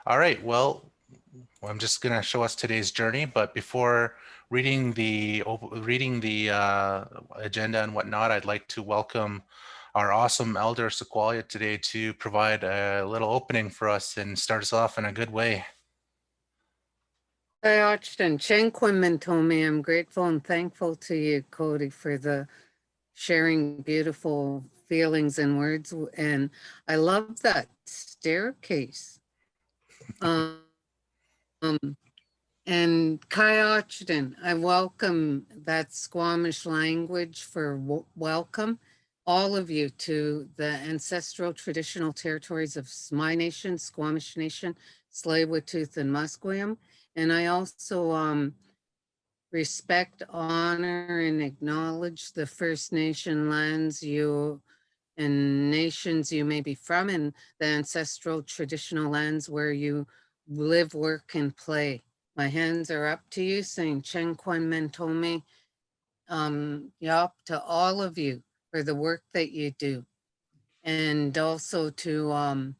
All right, well, I'm just going to show us today's journey, but before reading the agenda and whatnot, I'd like to welcome our awesome elder Sequoia today to provide a little opening for us and start us off in a good way. I watched and Chen Quinman told me I'm grateful and thankful to you, Cody, for the sharing beautiful feelings and words. And I love that staircase. Um, and Kai Ochden, I welcome that Squamish language for welcome all of you to the ancestral traditional territories of my nation, Squamish Nation, Tsleil-Waututh, and Musqueam. And I also respect, honor, and acknowledge the First Nation lands you and nations you may be from, and the ancestral traditional lands where you live, work, and play. My hands are up to you, saying Chen Kwan Mentome, Yop, to all of you for the work that you do. And also to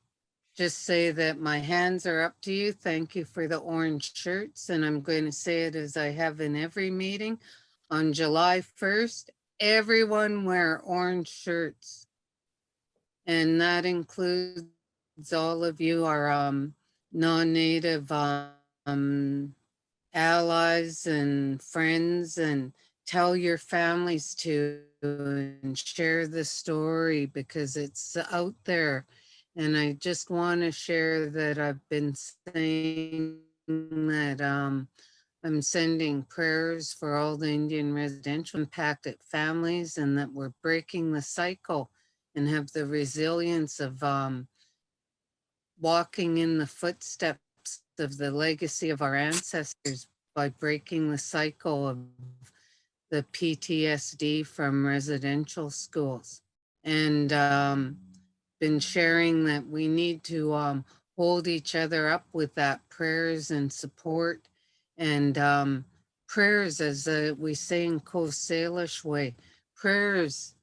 just say that my hands are up to you. Thank you for the orange shirts. And I'm going to say it as I have in every meeting. On July 1st, everyone wear orange shirts. And that includes all of you, our non-native allies and friends, and tell your families to and share the story because it's out there. And I just want to share that I've been saying that I'm sending prayers for all the Indian residential impacted families, and that we're breaking the cycle and have the resilience of walking in the footsteps of the legacy of our ancestors by breaking the cycle of the PTSD from residential schools. And been sharing that we need to hold each other up with that prayers and support and prayers, as we say in Coast Salish way, prayers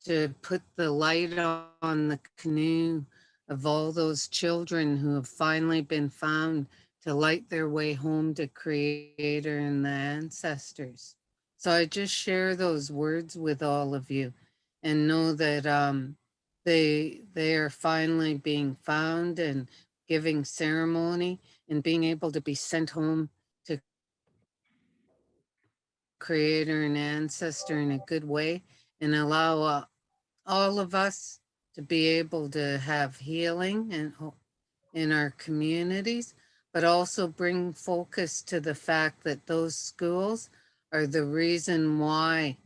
to put the light on the canoe of all those children who have finally been found to light their way home to Creator and the ancestors. So I just share those words with all of you and know that they are finally being found and giving ceremony and being able to be sent home to Creator and ancestor in a good way, and allow all of us to be able to have healing and in our communities, but also bring focus to the fact that those schools are the reason why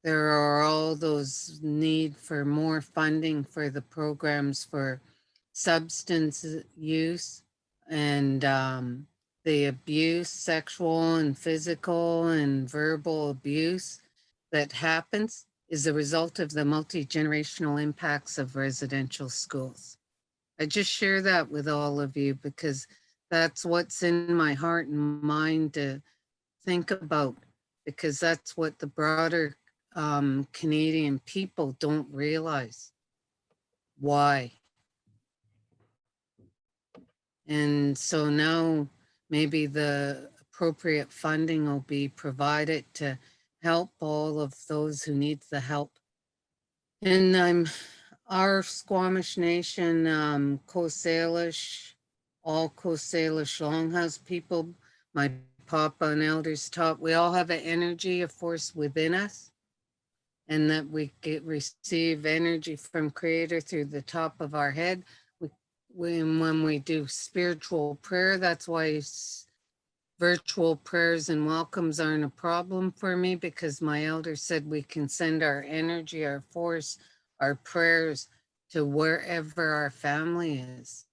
there are all those need for more funding for the programs for substance use and the abuse, sexual and physical and verbal abuse that happens is a result of the multi-generational impacts of residential schools. I just share that with all of you because that's what's in my heart and mind to think about, because that's what the broader Canadian people don't realize. Why? And so now maybe the appropriate funding will be provided to help all of those who need the help. And our Squamish Nation, Coast Salish, all Coast Salish Longhouse people, my Papa and elders taught, we all have an energy, a force within us, and that we receive energy from Creator through the top of our head. When we do spiritual prayer, that's why virtual prayers and welcomes aren't a problem for me, because my elder said we can send our energy, our force, our prayers to wherever our family is,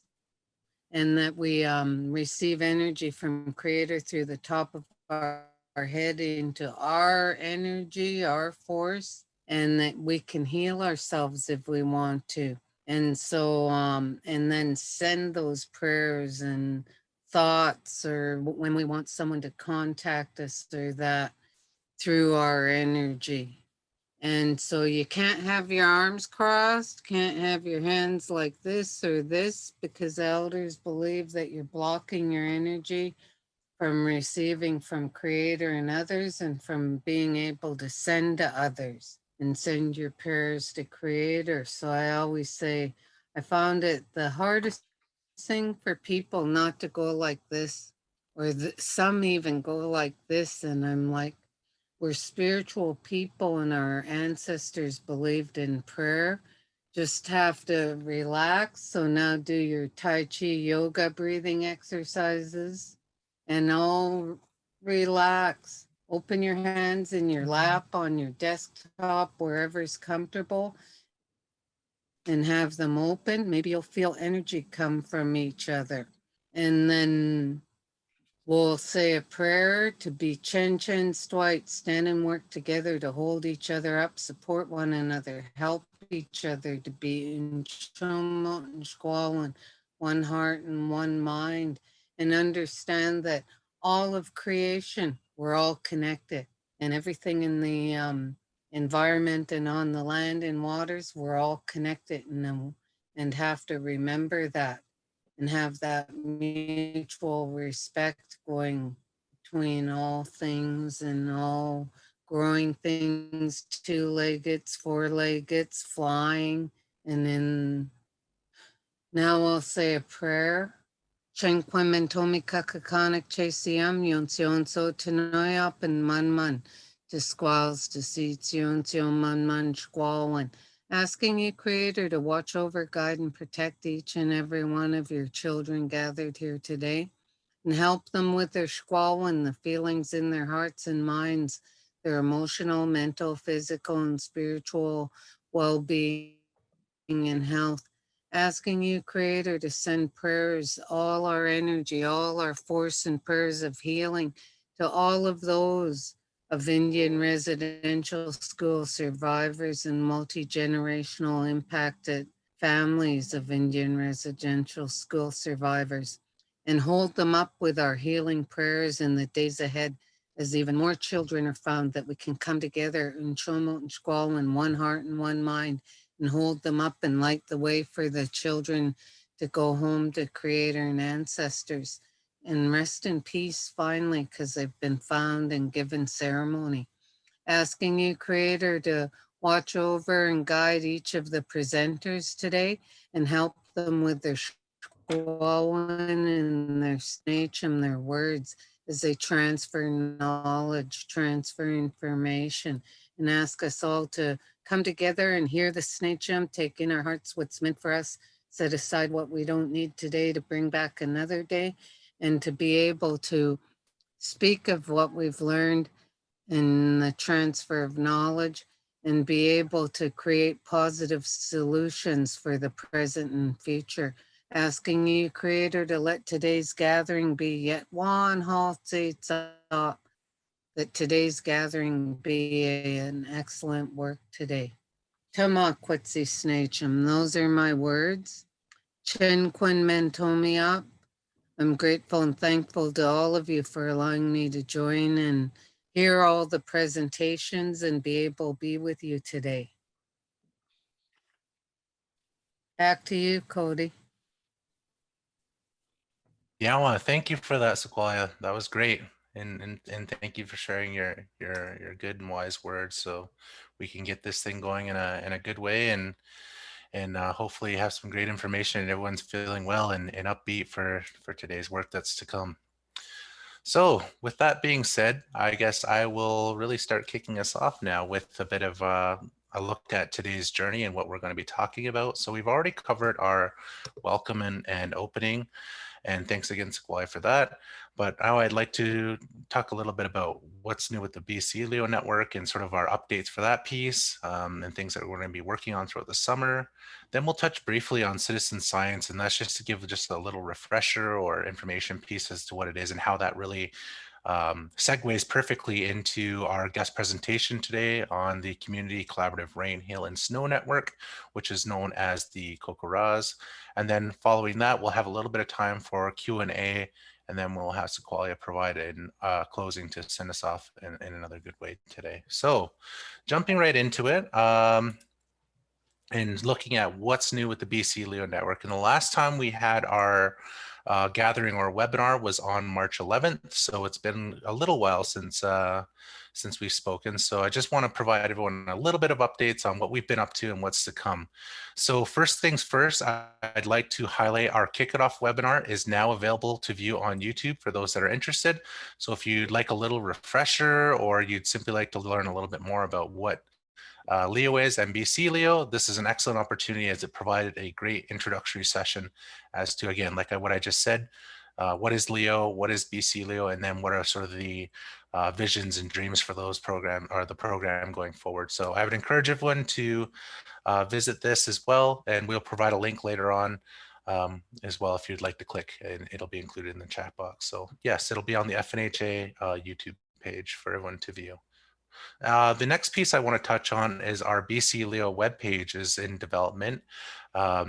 and that we receive energy from Creator through the top of our head into our energy, our force, and that we can heal ourselves if we want to. And so, and then send those prayers and thoughts, or when we want someone to contact us, or that through our energy. And so you can't have your arms crossed, can't have your hands like this or this, because elders believe that you're blocking your energy from receiving from Creator and others, and from being able to send to others and send your prayers to Creator. So I always say, I found it the hardest thing for people not to go like this, or some even go like this. And I'm like, we're spiritual people and our ancestors believed in prayer. Just have to relax. So now do your Tai Chi yoga breathing exercises and all relax. Open your hands in your lap, on your desktop, wherever's comfortable, and have them open. Maybe you'll feel energy come from each other. And then we'll say a prayer to be Chen Chen Dwight, stand and work together to hold each other up, support one another, help each other to be in Chomo and Squalin, one heart and one mind, and understand that all of creation, we're all connected, and everything in the environment and on the land and waters, we're all connected, and have to remember that and have that mutual respect going between all things and all growing things, two-leggeds, four-leggeds, flying. And then now I'll say a prayer. Chen Quemen Tomi Kakakanak Chasiam Yonsion So Tanoyap and Man to squalls to see Tion Man Squalwan. Asking you, Creator, to watch over, guide, and protect each and every one of your children gathered here today, and help them with their squalwan, the feelings in their hearts and minds, their emotional, mental, physical, and spiritual well-being and health. Asking you, Creator, to send prayers, all our energy, all our force and prayers of healing to all of those of Indian residential school survivors and multi-generational impacted families of Indian residential school survivors, and hold them up with our healing prayers in the days ahead, as even more children are found, that we can come together in Chomo and Squall in one heart and one mind, and hold them up and light the way for the children to go home to Creator and ancestors and rest in peace finally, because they've been found and given ceremony. Asking you, Creator, to watch over and guide each of the presenters today and help them with their Shkwawan and their snatch and their words as they transfer knowledge, transfer information, and ask us all to come together and hear the snatchum, take in our hearts what's meant for us, set aside what we don't need today to bring back another day, and to be able to speak of what we've learned in the transfer of knowledge, and be able to create positive solutions for the present and future. Asking you, Creator, to let today's gathering be yet one that today's gathering be an excellent work today. Tama Kwetsi Snachum, those are my words. Chen Quin Mentomiap. I'm grateful and thankful to all of you for allowing me to join and hear all the presentations and be able to be with you today. Back to you, Cody. Yeah, I want to thank you for that, Sequoia. That was great. And thank you for sharing your good and wise words, so we can get this thing going in a good way, and hopefully have some great information and everyone's feeling well and upbeat for today's work that's to come. So with that being said, I guess I will really start kicking us off now with a bit of a look at today's journey and what we're going to be talking about. So we've already covered our welcome and opening, and thanks again, Sequoia, for that. But now I'd like to talk a little bit about what's new with the BC Leo Network and sort of our updates for that piece, and things that we're going to be working on throughout the summer. Then we'll touch briefly on citizen science, and that's just to give just a little refresher or information piece as to what it is and how that really segues perfectly into our guest presentation today on the Community Collaborative Rain, Hail, and Snow Network, which is known as the COCORAS. And then following that, we'll have a little bit of time for Q&A, and then we'll have Sequoia provide in closing to send us off in another good way today. So jumping right into it, and looking at what's new with the BC Leo Network. And the last time we had our gathering or webinar was on March 11th. So it's been a little while since we've spoken. So I just want to provide everyone a little bit of updates on what we've been up to and what's to come. So first things first, I'd like to highlight our Kick It Off webinar is now available to view on YouTube for those that are interested. So if you'd like a little refresher or you'd simply like to learn a little bit more about what Leo is and BC Leo, this is an excellent opportunity as it provided a great introductory session as to, again, like what I just said, what is Leo, what is BC Leo, and then what are sort of the visions and dreams for those program or the program going forward. So I would encourage everyone to visit this as well, and we'll provide a link later on as well if you'd like to click, and it'll be included in the chat box. So yes, it'll be on the FNHA YouTube page for everyone to view. The next piece I want to touch on is our BC Leo webpage is in development.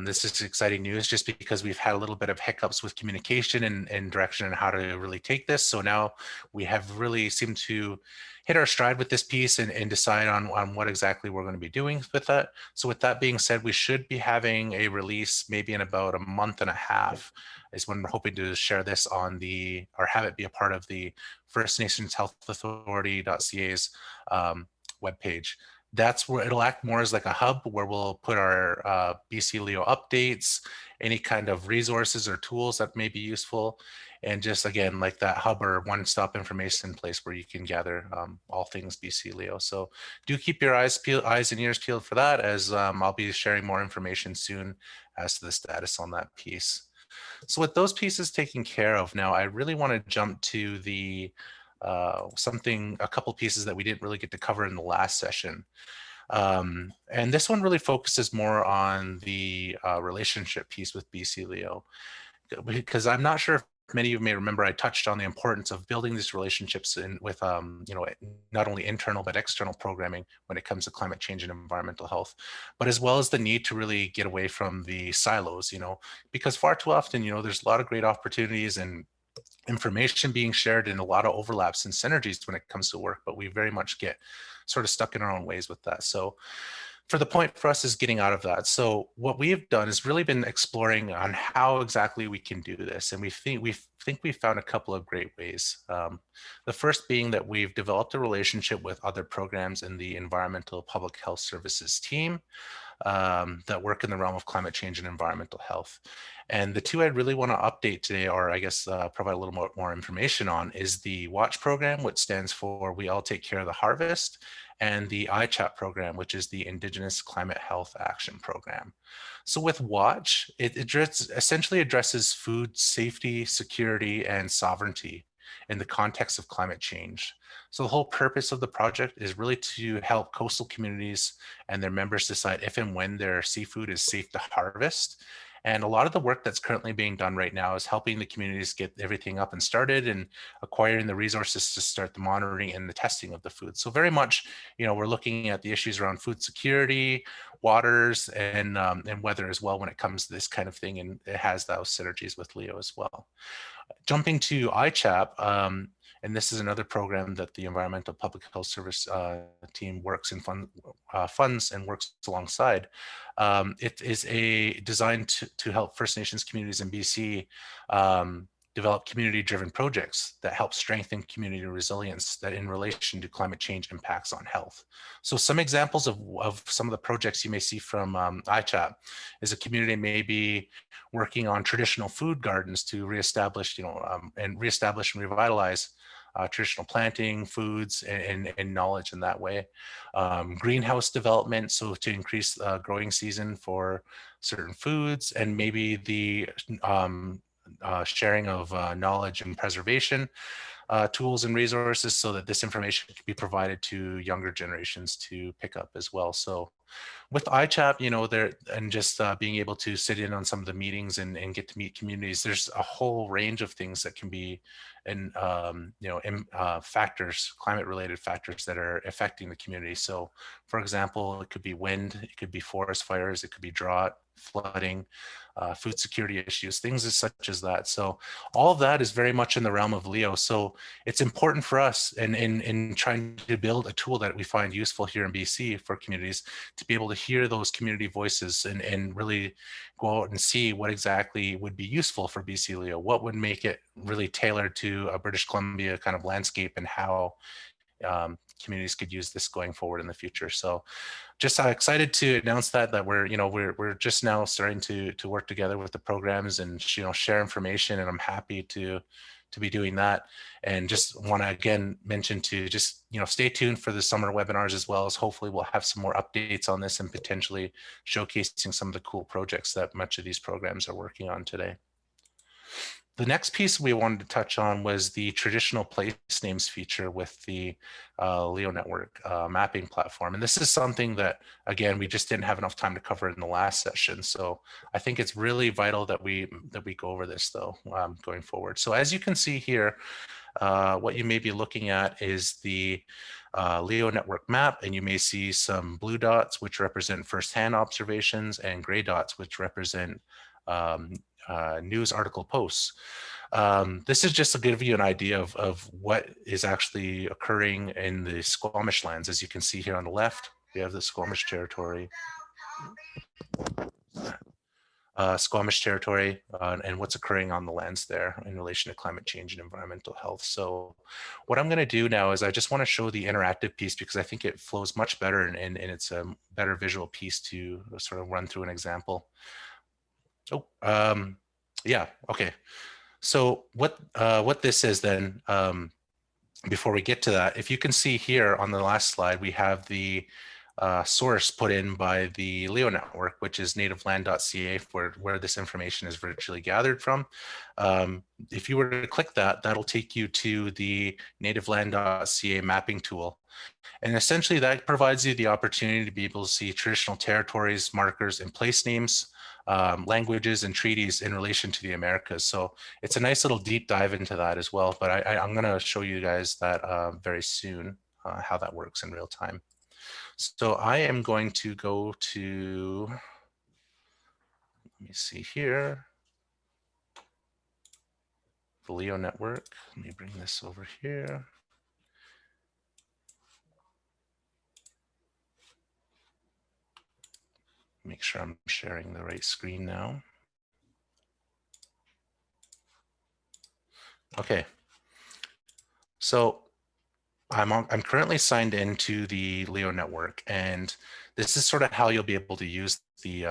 This is exciting news just because we've had a little bit of hiccups with communication and direction and how to really take this. So now we have really seemed to hit our stride with this piece and decide on what exactly we're going to be doing with that. So with that being said, we should be having a release maybe in about a month and a half is when we're hoping to share this on the, or have it be a part of the First Nations Health Authority.ca's webpage. That's where it'll act more as like a hub where we'll put our BC Leo updates, any kind of resources or tools that may be useful, and just again like that hub or one-stop information place where you can gather all things BC Leo. So do keep your eyes and ears peeled for that, as I'll be sharing more information soon as to the status on that piece. So with those pieces taken care of, now I really want to jump to the a couple pieces that we didn't really get to cover in the last session. And this one really focuses more on the relationship piece with BC Leo, because I'm not sure if many of you may remember I touched on the importance of building these relationships with not only internal but external programming when it comes to climate change and environmental health, but as well as the need to really get away from the silos, because far too often, there's a lot of great opportunities and information being shared and a lot of overlaps and synergies when it comes to work, but we very much get sort of stuck in our own ways with that. So for the point for us is getting out of that. So what we've done is really been exploring on how exactly we can do this. And we think we've found a couple of great ways. The first being that we've developed a relationship with other programs in the Environmental Public Health Services team that work in the realm of climate change and environmental health. And the two I really want to update today, or I guess provide a little more information on, is the WATCH program, which stands for We All Take Care of the Harvest, and the Ichap program, which is the Indigenous Climate Health Action Program. So with WATCH, it essentially addresses food safety, security, and sovereignty in the context of climate change. So the whole purpose of the project is really to help coastal communities and their members decide if and when their seafood is safe to harvest. And a lot of the work that's currently being done right now is helping the communities get everything up and started and acquiring the resources to start the monitoring and the testing of the food. So very much, we're looking at the issues around food security, waters, and weather as well when it comes to this kind of thing. And it has those synergies with Leo as well. Jumping to Ichap, and this is another program that the Environmental Public Health Service team works and funds and works alongside. It is designed to help First Nations communities in BC develop community-driven projects that help strengthen community resilience that in relation to climate change impacts on health. So some examples of some of the projects you may see from Ichap is a community may be working on traditional food gardens to reestablish, and revitalize traditional planting, foods, and knowledge in that way. Greenhouse development, so to increase growing season for certain foods, and maybe the sharing of knowledge and preservation tools and resources so that this information can be provided to younger generations to pick up as well. So with iChap, there and just being able to sit in on some of the meetings and get to meet communities, there's a whole range of things that can be and factors, climate related factors that are affecting the community. So for example, it could be wind, it could be forest fires, it could be drought, flooding, food security issues, things such as that. So all of that is very much in the realm of LEO. So it's important for us in trying to build a tool that we find useful here in BC for communities to be able to hear those community voices and really go out and see what exactly would be useful for BC LEO, what would make it really tailored to a British Columbia kind of landscape, and how communities could use this going forward in the future. So just excited to announce that we're just now starting to work together with the programs and share information, and I'm happy to be doing that. And just want to again mention to just stay tuned for the summer webinars, as well as hopefully we'll have some more updates on this and potentially showcasing some of the cool projects that much of these programs are working on today. The next piece we wanted to touch on was the traditional place names feature with the LEO network mapping platform. And this is something that, again, we just didn't have enough time to cover in the last session. So I think it's really vital that we go over this, though, going forward. So as you can see here, what you may be looking at is the LEO network map, and you may see some blue dots, which represent firsthand observations, and gray dots, which represent news article posts. This is just to give you an idea of what is actually occurring in the Squamish lands. As you can see here on the left, we have the Squamish territory. And what's occurring on the lands there in relation to climate change and environmental health. So what I'm going to do now is I just want to show the interactive piece, because I think it flows much better, and it's a better visual piece to sort of run through an example. Oh, yeah, okay. So what this is then, before we get to that, if you can see here on the last slide, we have the source put in by the LEO network, which is nativeland.ca, where this information is virtually gathered from. If you were to click that, that'll take you to the nativeland.ca mapping tool. And essentially that provides you the opportunity to be able to see traditional territories, markers, and place names, languages, and treaties in relation to the Americas. So it's a nice little deep dive into that as well. But I'm going to show you guys that very soon, how that works in real time. So I am going to go to, let me see here, the LEO network. Let me bring this over here. Make sure I'm sharing the right screen now. Okay. So I'm currently signed into the LEO network, and this is sort of how you'll be able to use the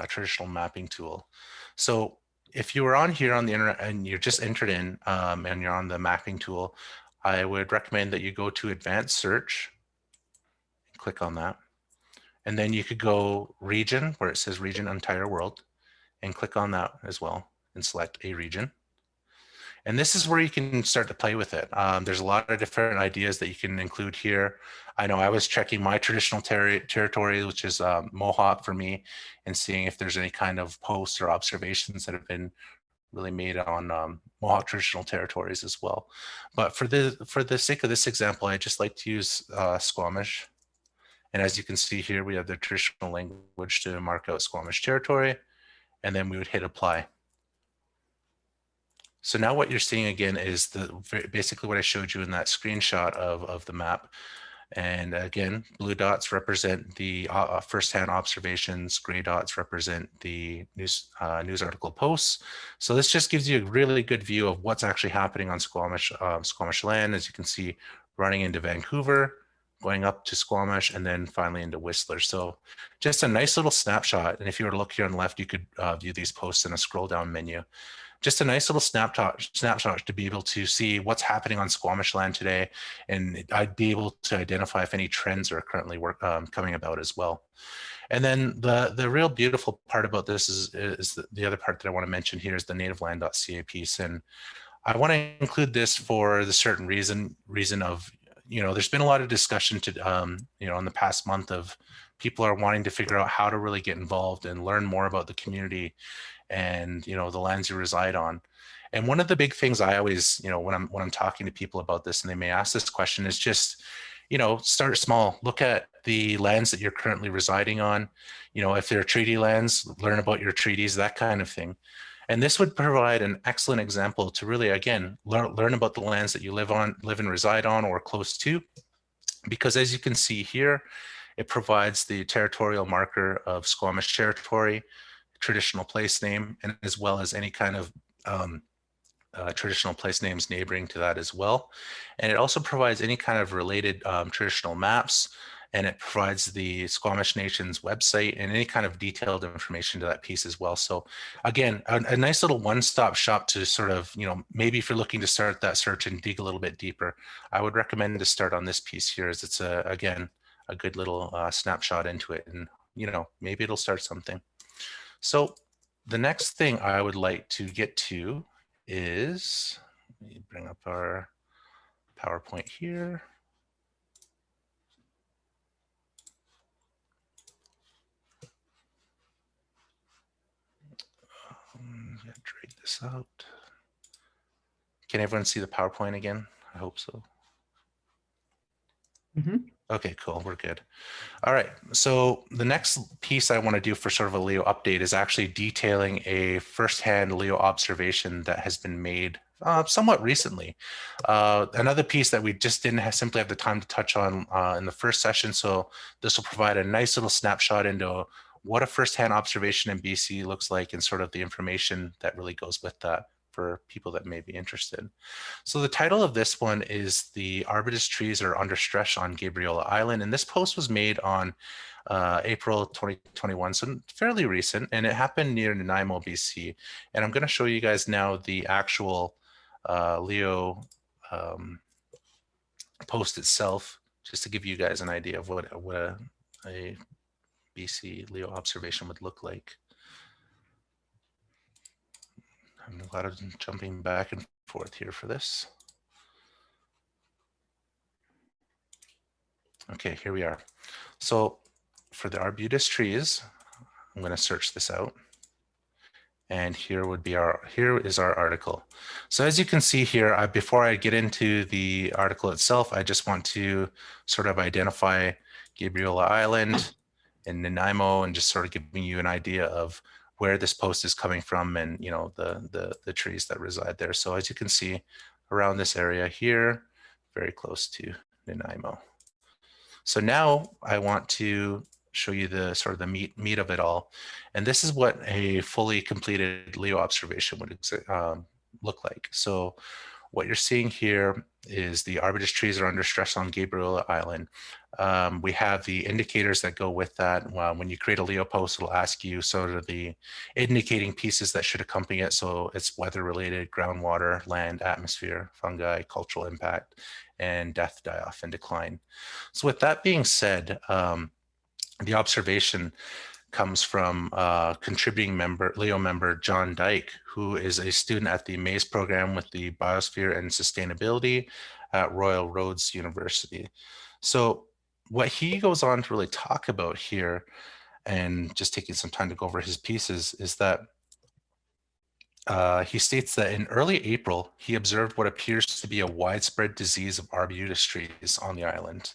traditional mapping tool. So if you were on here on the internet and you're just entered in and you're on the mapping tool, I would recommend that you go to Advanced Search, click on that, and then you could go Region, where it says Region Entire World, and click on that as well and select a region. And this is where you can start to play with it. There's a lot of different ideas that you can include here. I know I was checking my traditional territory, which is Mohawk for me, and seeing if there's any kind of posts or observations that have been really made on Mohawk traditional territories as well. But for the sake of this example, I just like to use Squamish. And as you can see here, we have the traditional language to mark out Squamish territory, and then we would hit apply. So now what you're seeing again is basically what I showed you in that screenshot of the map. And again, blue dots represent the firsthand observations, gray dots represent the news article posts. So this just gives you a really good view of what's actually happening on Squamish land, as you can see, running into Vancouver, going up to Squamish, and then finally into Whistler. So just a nice little snapshot. And if you were to look here on the left, you could view these posts in a scroll down menu. Just a nice little snapshot to be able to see what's happening on Squamish land today, and I'd be able to identify if any trends are currently coming about as well. And then the real beautiful part about this is the other part that I want to mention here is the nativeland.ca piece, and I want to include this for the certain reason of, there's been a lot of discussion to in the past month of people are wanting to figure out how to really get involved and learn more about the community and the lands you reside on. And one of the big things I always, when I'm talking to people about this, and they may ask this question, is just, start small. Look at the lands that you're currently residing on. If they're treaty lands, learn about your treaties, that kind of thing. And this would provide an excellent example to really, again, learn about the lands that you live and reside on or close to. Because as you can see here, it provides the territorial marker of Squamish territory, traditional place name, and as well as any kind of traditional place names neighboring to that as well. And it also provides any kind of related traditional maps, and it provides the Squamish Nation's website and any kind of detailed information to that piece as well. So again, a nice little one-stop shop to sort of, maybe if you're looking to start that search and dig a little bit deeper, I would recommend to start on this piece here, as it's again, a good little snapshot into it, and maybe it'll start something. So the next thing I would like to get to is, let me bring up our PowerPoint here. Drag this out. Can everyone see the PowerPoint again? I hope so. Okay, cool. We're good. All right. So the next piece I want to do for sort of a LEO update is actually detailing a firsthand LEO observation that has been made somewhat recently. Another piece that we just didn't simply have the time to touch on in the first session. So this will provide a nice little snapshot into what a firsthand observation in BC looks like and sort of the information that really goes with that for people that may be interested. So the title of this one is "The Arbutus Trees Are Under Stress on Gabriola Island," and this post was made on April 2021, so fairly recent, and it happened near Nanaimo, BC. And I'm going to show you guys now the actual LEO post itself, just to give you guys an idea of what a BC LEO observation would look like. I'm a lot of jumping back and forth here for this. Okay, here we are. So for the Arbutus Trees, I'm going to search this out. And here is our article. So as you can see here, before I get into the article itself, I just want to sort of identify Gabriola Island and Nanaimo, and just sort of giving you an idea of where this post is coming from, and the trees that reside there. So as you can see, around this area here, very close to Nanaimo. So now I want to show you the sort of the meat of it all. And this is what a fully completed LEO observation would look like. So what you're seeing here is the Arbutus trees are under stress on Gabriola Island. We have the indicators that go with that. When you create a LEO post, it'll ask you sort of the indicating pieces that should accompany it. So it's weather related, groundwater, land, atmosphere, fungi, cultural impact, and death, die off, and decline. So with that being said, the observation comes from contributing LEO member John Dyke, who is a student at the MAISE program with the Biosphere and Sustainability at Royal Roads University. So what he goes on to really talk about here, and just taking some time to go over his pieces, is that he states that in early April, he observed what appears to be a widespread disease of Arbutus trees on the island.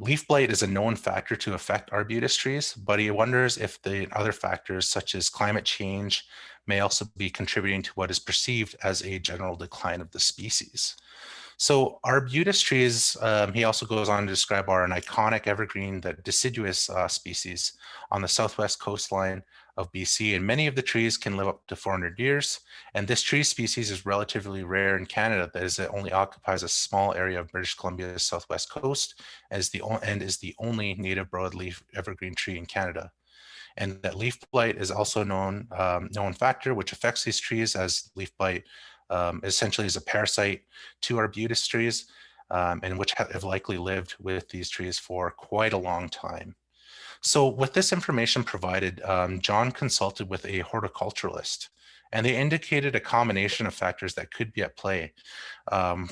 Leaf blight is a known factor to affect Arbutus trees, but he wonders if the other factors such as climate change may also be contributing to what is perceived as a general decline of the species. So Arbutus trees, he also goes on to describe, are an iconic evergreen that deciduous species on the southwest coastline of BC, and many of the trees can live up to 400 years. And this tree species is relatively rare in Canada, that is, it only occupies a small area of British Columbia's southwest coast, and is the only native broadleaf evergreen tree in Canada. And that leaf blight is also a known factor which affects these trees, as leaf blight essentially is a parasite to Arbutus trees, and which have likely lived with these trees for quite a long time. So with this information provided, John consulted with a horticulturalist, and they indicated a combination of factors that could be at play,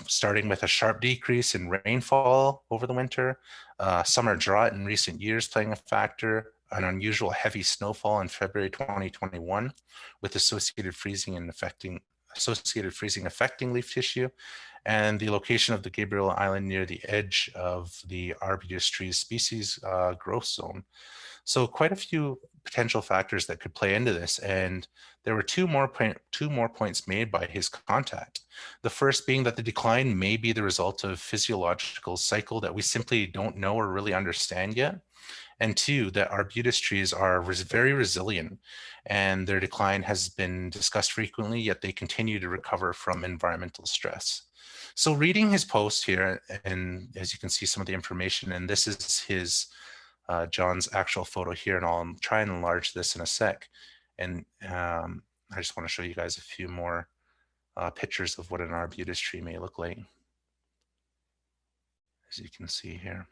starting with a sharp decrease in rainfall over the winter, summer drought in recent years playing a factor, an unusual heavy snowfall in February 2021 with associated freezing and affecting associated freezing affecting leaf tissue, and the location of the Gabriel Island near the edge of the Arbutus Trees species growth zone. So quite a few potential factors that could play into this. And there were two more points made by his contact. The first being that the decline may be the result of physiological cycle that we simply don't know or really understand yet. And two, that arbutus trees are very resilient and their decline has been discussed frequently, yet they continue to recover from environmental stress. So reading his post here, and as you can see some of the information, and this is his John's actual photo here, and I'll try and enlarge this in a sec. And I just want to show you guys a few more pictures of what an arbutus tree may look like, as you can see here.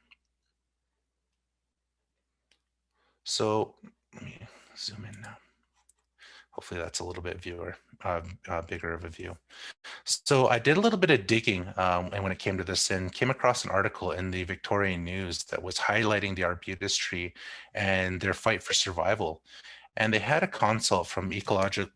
So let me zoom in now. Hopefully that's a little bit bigger of a view. So I did a little bit of digging and when it came to this, and came across an article in the Victorian News that was highlighting the arbutus tree and their fight for survival. And they had a consult from ecologist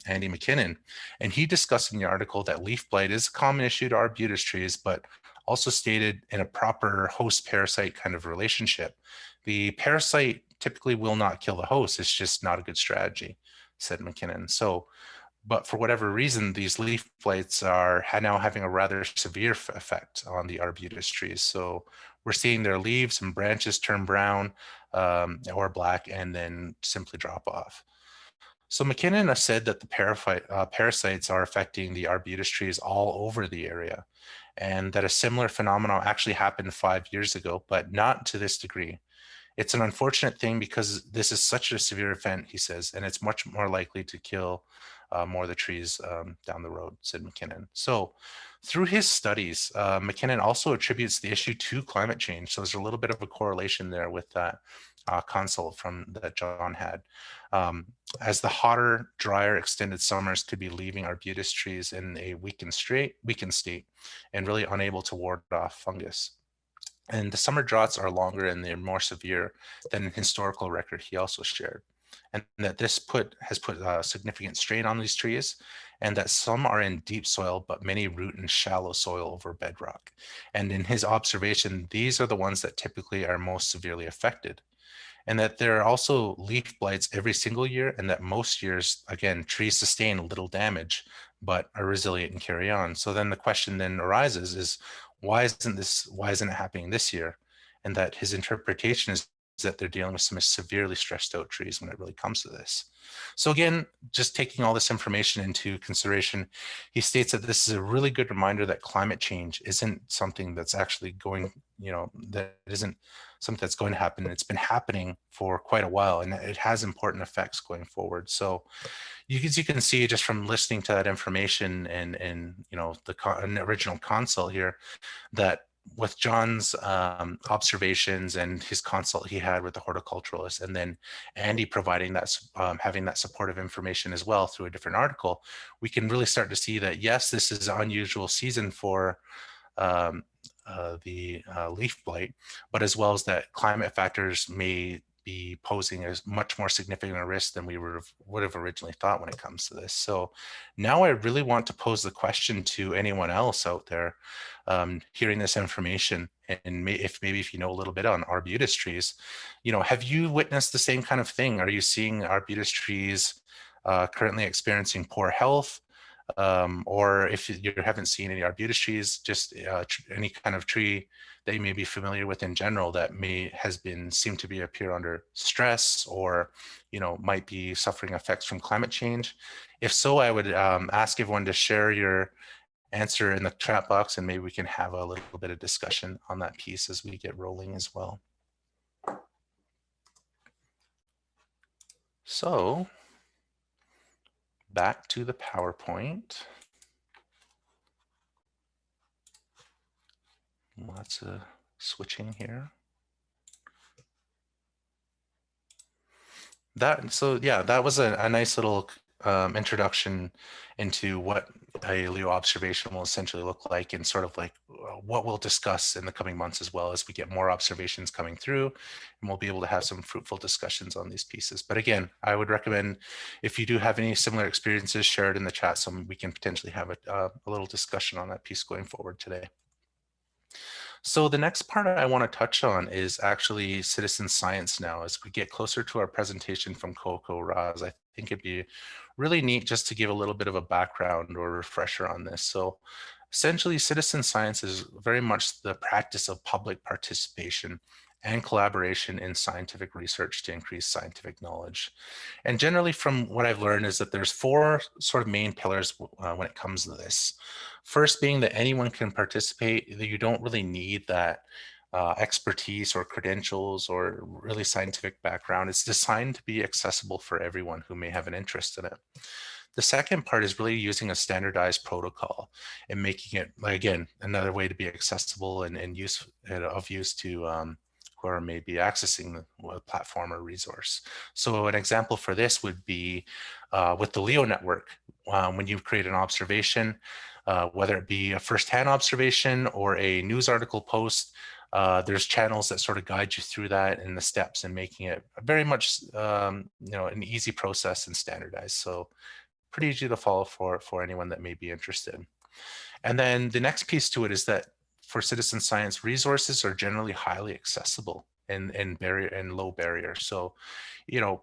Andy McKinnon, and he discussed in the article that leaf blight is a common issue to arbutus trees, but also stated in a proper host-parasite kind of relationship. The parasite typically will not kill the host. It's just not a good strategy, said McKinnon. So, but for whatever reason, these leaf blights are now having a rather severe effect on the arbutus trees. So we're seeing their leaves and branches turn brown or black and then simply drop off. So McKinnon said that the parasites are affecting the arbutus trees all over the area, and that a similar phenomenon actually happened 5 years ago, but not to this degree. It's an unfortunate thing because this is such a severe event, he says, and it's much more likely to kill more of the trees down the road, said McKinnon. So through his studies, McKinnon also attributes the issue to climate change. So there's a little bit of a correlation there with that consult that John had. As the hotter, drier, extended summers could be leaving arbutus trees in a weakened state and really unable to ward off fungus. And the summer droughts are longer and they're more severe than in historical record he also shared. And that this has put significant strain on these trees, and that some are in deep soil, but many root in shallow soil over bedrock. And in his observation, these are the ones that typically are most severely affected. And that there are also leaf blights every single year, and that most years, again, trees sustain little damage, but are resilient and carry on. So then the question then arises is, why isn't it happening this year? And that his interpretation is that they're dealing with some severely stressed out trees when it really comes to this. So again, just taking all this information into consideration, he states that this is a really good reminder that climate change isn't something that's actually going, that isn't something that's going to happen. It's been happening for quite a while, and it has important effects going forward. So as you can see just from listening to that information and the original consult here, that with John's observations and his consult he had with the horticulturalist, and then Andy providing that, having that supportive information as well through a different article, we can really start to see that, yes, this is an unusual season for the leaf blight, but as well as that climate factors may be posing as much more significant a risk than we would have originally thought when it comes to this. So now I really want to pose the question to anyone else out there hearing this information, and maybe if you know a little bit on arbutus trees, have you witnessed the same kind of thing? Are you seeing arbutus trees currently experiencing poor health? Or if you haven't seen any arbutus trees, just any kind of tree that you may be familiar with in general that seem to be appear under stress, or might be suffering effects from climate change. If so, I would ask everyone to share your answer in the chat box, and maybe we can have a little bit of discussion on that piece as we get rolling as well. So back to the PowerPoint. Lots of switching here. That was a nice little introduction into what a LEO observation will essentially look like, and sort of like what we'll discuss in the coming months as well as we get more observations coming through, and we'll be able to have some fruitful discussions on these pieces. But again, I would recommend, if you do have any similar experiences, share it in the chat so we can potentially have a little discussion on that piece going forward today. So the next part I want to touch on is actually citizen science now. As we get closer to our presentation from Coco Raz, I think it'd be really neat just to give a little bit of a background or refresher on this. So essentially, citizen science is very much the practice of public participation and collaboration in scientific research to increase scientific knowledge. And generally, from what I've learned, is that there's four sort of main pillars when it comes to this. First being that anyone can participate, that you don't really need that expertise or credentials or really scientific background. It's designed to be accessible for everyone who may have an interest in it. The second part is really using a standardized protocol and making it, again, another way to be accessible and of use to who are maybe accessing the platform or resource. So an example for this would be with the LEO network. When you create an observation, whether it be a first-hand observation or a news article post, there's channels that sort of guide you through that and the steps, and making it very much an easy process and standardized. So pretty easy to follow for anyone that may be interested. And then the next piece to it is that for citizen science, resources are generally highly accessible and low barrier. So,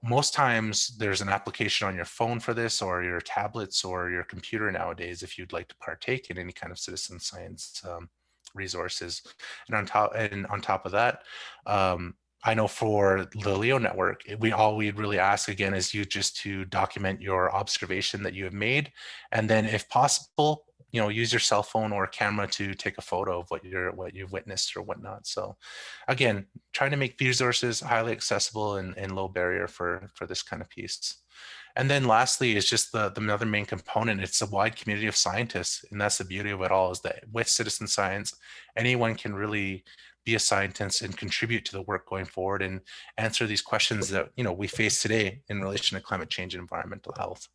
most times there's an application on your phone for this, or your tablets or your computer nowadays, if you'd like to partake in any kind of citizen science resources. And on top of that, I know for the LEO network, all we'd really ask again is you just to document your observation that you have made, and then if possible, use your cell phone or camera to take a photo of what you've witnessed or whatnot. So again, trying to make resources highly accessible and low barrier for this kind of piece. And then lastly is just the other main component. It's a wide community of scientists, and that's the beauty of it all, is that with citizen science, anyone can really be a scientist and contribute to the work going forward and answer these questions that we face today in relation to climate change and environmental health.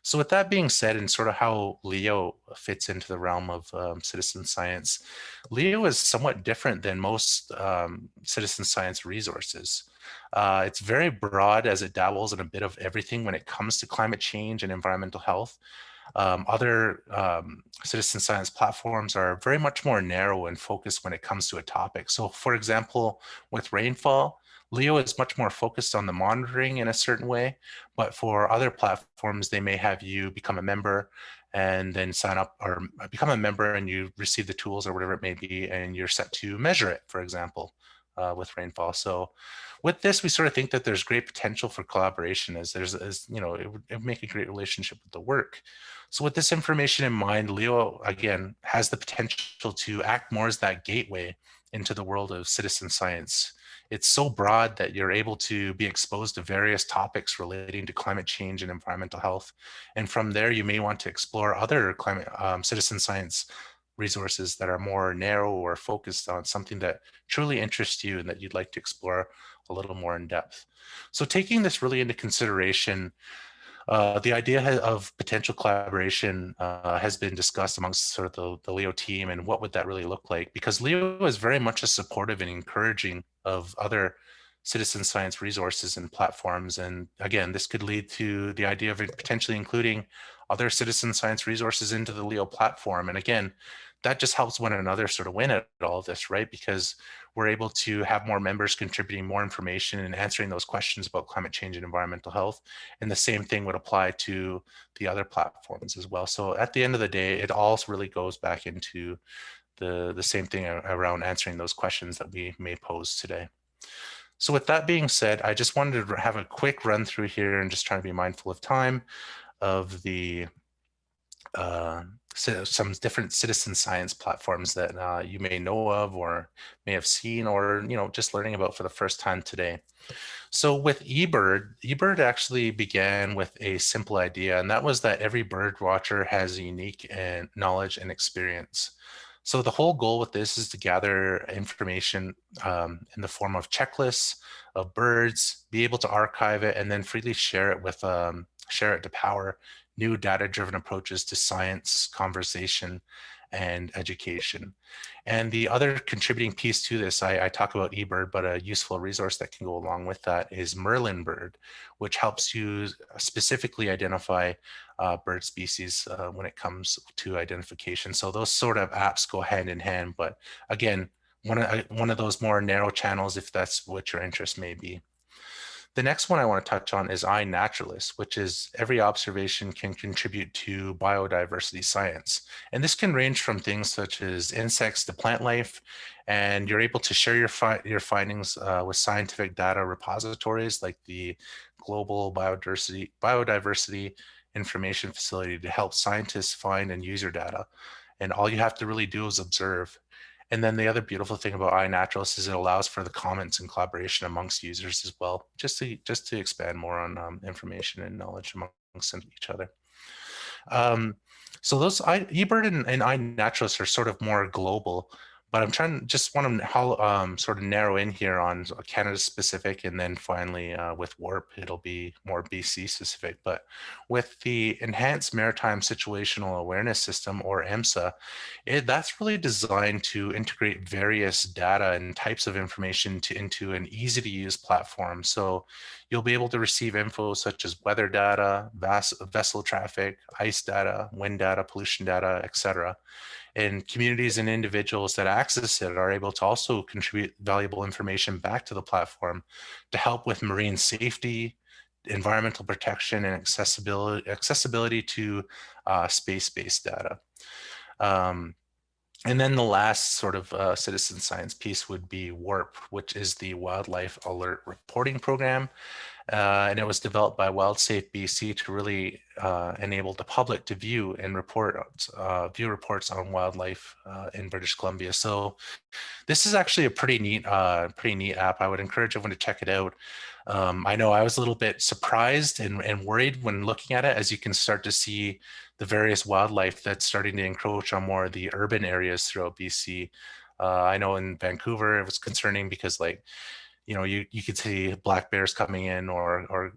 So with that being said, and sort of how LEO fits into the realm of citizen science, LEO is somewhat different than most citizen science resources. It's very broad, as it dabbles in a bit of everything when it comes to climate change and environmental health. Other citizen science platforms are very much more narrow and focused when it comes to a topic. So for example, with rainfall, LEO is much more focused on the monitoring in a certain way, but for other platforms, they may have you become a member and then sign up, or become a member and you receive the tools or whatever it may be, and you're set to measure it, for example, with rainfall. So with this, we sort of think that there's great potential for collaboration, as it would make a great relationship with the work. So with this information in mind, LEO, again, has the potential to act more as that gateway into the world of citizen science. It's so broad that you're able to be exposed to various topics relating to climate change and environmental health. And from there, you may want to explore other climate citizen science resources that are more narrow or focused on something that truly interests you and that you'd like to explore a little more in depth. So taking this really into consideration, the idea of potential collaboration has been discussed amongst sort of the LEO team, and what would that really look like? Because LEO is very much a supportive and encouraging of other citizen science resources and platforms. And again, this could lead to the idea of potentially including other citizen science resources into the LEO platform. And again, that just helps one another sort of win at all of this, right? Because we're able to have more members contributing more information and answering those questions about climate change and environmental health. And the same thing would apply to the other platforms as well. So at the end of the day, it all really goes back into the same thing around answering those questions that we may pose today. So with that being said, I just wanted to have a quick run through here and just trying to be mindful of time of the some different citizen science platforms that you may know of or may have seen, or just learning about for the first time today. So with eBird actually began with a simple idea, and that was that every bird watcher has a unique knowledge and experience. So the whole goal with this is to gather information in the form of checklists of birds, be able to archive it, and then freely share it with share it to power new data-driven approaches to science, conversation, and education. And the other contributing piece to this, I talk about eBird, but a useful resource that can go along with that is Merlin Bird, which helps you specifically identify bird species when it comes to identification. So those sort of apps go hand in hand, but again, one of those more narrow channels if that's what your interest may be. The next one I want to touch on is iNaturalist, which is every observation can contribute to biodiversity science. And this can range from things such as insects to plant life, and you're able to share your findings with scientific data repositories like the Global Biodiversity Information Facility to help scientists find and use your data. And all you have to really do is observe. And then the other beautiful thing about iNaturalist is it allows for the comments and collaboration amongst users as well, just to expand more on information and knowledge amongst each other. So those eBird and iNaturalist are sort of more global, but I'm trying just want to sort of narrow in here on Canada specific, and then finally with WARP, it'll be more BC specific. But with the Enhanced Maritime Situational Awareness System, or EMSA, that's really designed to integrate various data and types of information into an easy to use platform. So you'll be able to receive info such as weather data, vessel traffic, ice data, wind data, pollution data, etc. And communities and individuals that access it are able to also contribute valuable information back to the platform to help with marine safety, environmental protection, and accessibility to space-based data. And then the last sort of citizen science piece would be WARP, which is the Wildlife Alert Reporting Program. And it was developed by WildSafe BC to really enable the public to view and view reports on wildlife in British Columbia. So this is actually a pretty neat app. I would encourage everyone to check it out. I know I was a little bit surprised and worried when looking at it, as you can start to see the various wildlife that's starting to encroach on more of the urban areas throughout BC. I know in Vancouver it was concerning because, like, you could see black bears coming in, or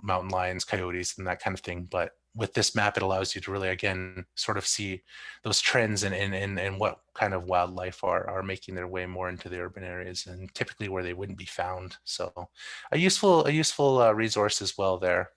mountain lions, coyotes, and that kind of thing. But with this map, it allows you to really, again, sort of see those trends and what kind of wildlife are making their way more into the urban areas, and typically where they wouldn't be found. So a useful resource as well there.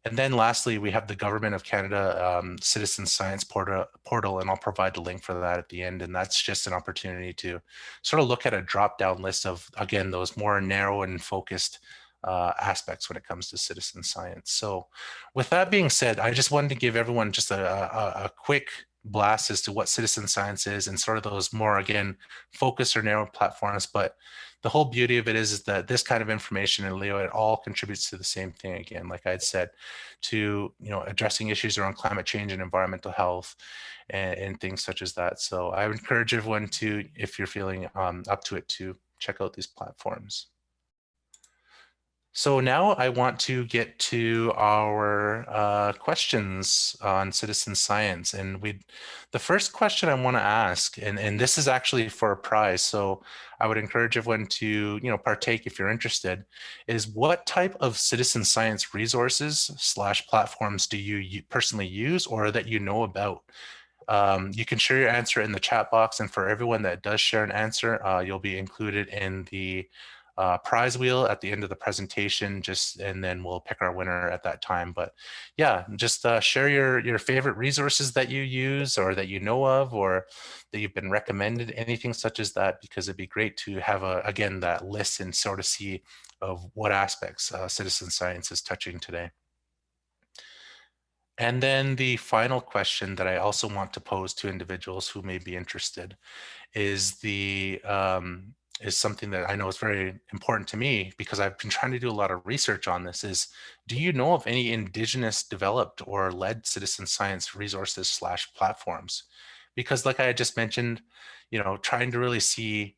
And then lastly, we have the Government of Canada Citizen Science portal, and I'll provide the link for that at the end. And that's just an opportunity to sort of look at a drop-down list of, again, those more narrow and focused aspects when it comes to citizen science. So with that being said, I just wanted to give everyone just a quick blast as to what citizen science is, and sort of those more, again, focused or narrow platforms. But the whole beauty of it is that this kind of information, and Leo, it all contributes to the same thing, again, like I had said, to addressing issues around climate change and environmental health, and things such as that. So I would encourage everyone to, if you're feeling up to it, to check out these platforms. So now I want to get to our questions on citizen science. And the first question I want to ask, and this is actually for a prize, so I would encourage everyone to partake if you're interested, is what type of citizen science resources / platforms do you personally use, or that you know about? You can share your answer in the chat box, and for everyone that does share an answer, you'll be included in the prize wheel at the end of the presentation, and then we'll pick our winner at that time. But yeah, just share your favorite resources that you use, or that you know of, or that you've been recommended, anything such as that, because it'd be great to have again, that list and sort of see of what aspects citizen science is touching today. And then the final question that I also want to pose to individuals who may be interested is is something that I know is very important to me, because I've been trying to do a lot of research on this, is, do you know of any Indigenous developed or led citizen science resources / platforms? Because like I had just mentioned, trying to really see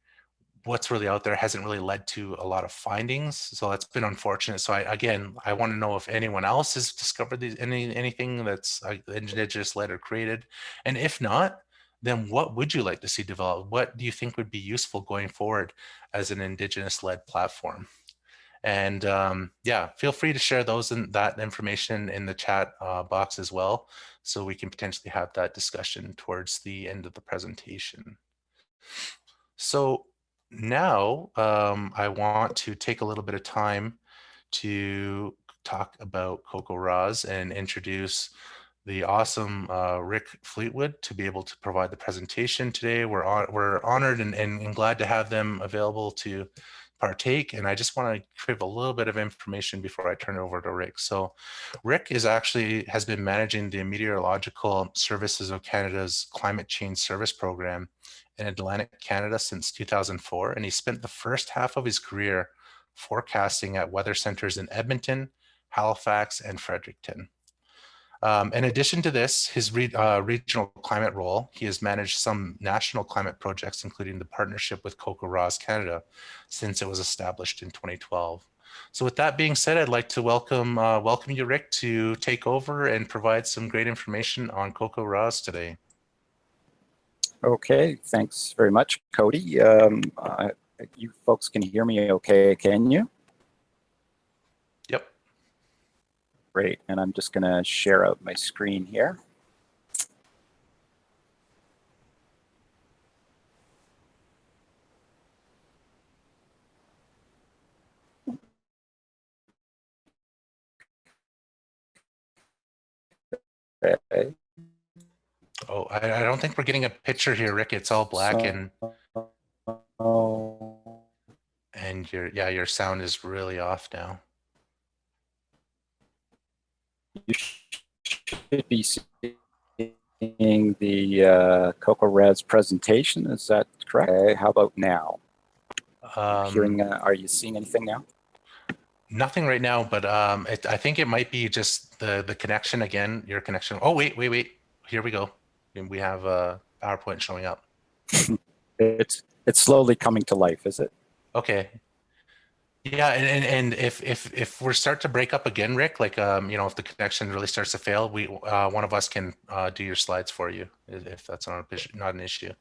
what's really out there hasn't really led to a lot of findings. So that's been unfortunate. So I want to know if anyone else has discovered anything that's Indigenous led or created. And if not, then what would you like to see developed? What do you think would be useful going forward as an Indigenous led platform? And yeah, feel free to share that information in the chat box as well, so we can potentially have that discussion towards the end of the presentation. So now I want to take a little bit of time to talk about Coco Roz and introduce the awesome Rick Fleetwood to be able to provide the presentation today. We're honored and glad to have them available to partake. And I just want to give a little bit of information before I turn it over to Rick. So Rick has been managing the Meteorological Services of Canada's Climate Change Service Program in Atlantic Canada since 2004. And he spent the first half of his career forecasting at weather centers in Edmonton, Halifax, and Fredericton. In addition to this, his regional climate role, he has managed some national climate projects, including the partnership with Coco Roz Canada, since it was established in 2012. So with that being said, I'd like to welcome you, Rick, to take over and provide some great information on Coco Roz today. Okay, thanks very much, Cody. You folks can hear me okay, can you? Yep. Great, and I'm just gonna share out my screen here. Okay. Oh, I don't think we're getting a picture here, Rick. It's all black and your sound is really off now. You should be seeing the Coco Roz presentation. Is that correct? Okay, how about now? Are you seeing anything now? Nothing right now, but I think it might be just the connection again. Your connection. Oh wait. Here we go. We have a PowerPoint showing up. It's slowly coming to life, is it? Okay. Yeah, and if we start to break up again, Rick, like if the connection really starts to fail, we one of us can do your slides for you if that's not an issue.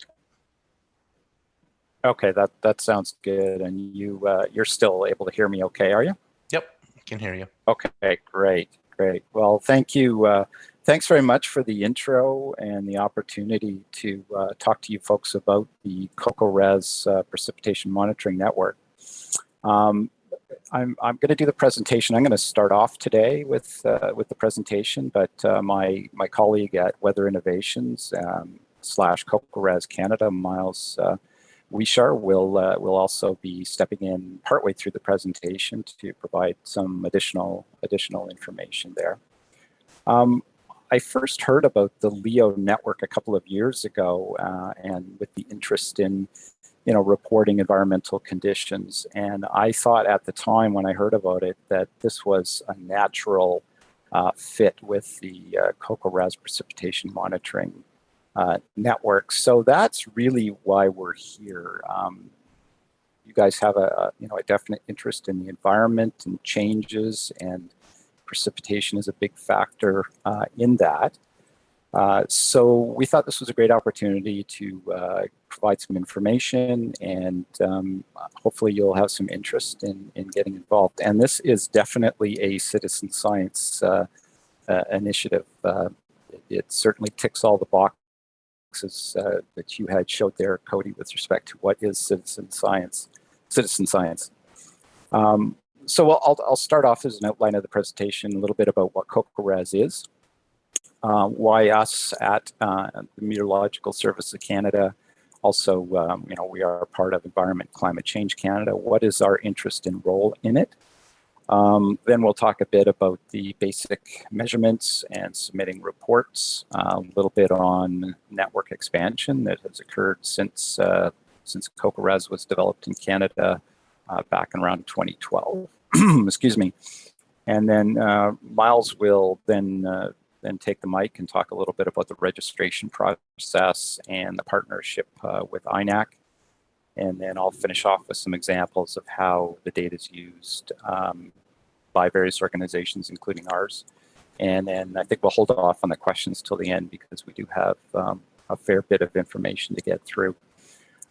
Okay, that sounds good. And you're still able to hear me okay, are you? Yep, can hear you. Okay, great. Well, thank you. Thanks very much for the intro and the opportunity to talk to you folks about the Coco Roz Precipitation Monitoring Network. I'm going to do the presentation. I'm going to start off today with the presentation, but my colleague at Weather Innovations / Coco Roz Canada, Miles Weiser, will also be stepping in partway through the presentation to provide some additional information there. I first heard about the LEO network a couple of years ago, and with the interest in reporting environmental conditions. And I thought at the time when I heard about it that this was a natural fit with the Coco Roz precipitation monitoring network. So that's really why we're here. You guys have a definite interest in the environment and changes, and precipitation is a big factor in that. So we thought this was a great opportunity to provide some information, and hopefully you'll have some interest in getting involved. And this is definitely a citizen science initiative. It certainly ticks all the boxes that you had showed there, Cody, with respect to what is citizen science. So I'll start off as an outline of the presentation, a little bit about what Coco Roz is. Why us at the Meteorological Service of Canada. Also, we are part of Environment Climate Change Canada. What is our interest and role in it? Then we'll talk a bit about the basic measurements and submitting reports, a little bit on network expansion that has occurred since Coco Roz was developed in Canada back in around 2012. Excuse me. And then Miles will then take the mic and talk a little bit about the registration process and the partnership with INAC. And then I'll finish off with some examples of how the data is used by various organizations, including ours. And then I think we'll hold off on the questions till the end because we do have a fair bit of information to get through.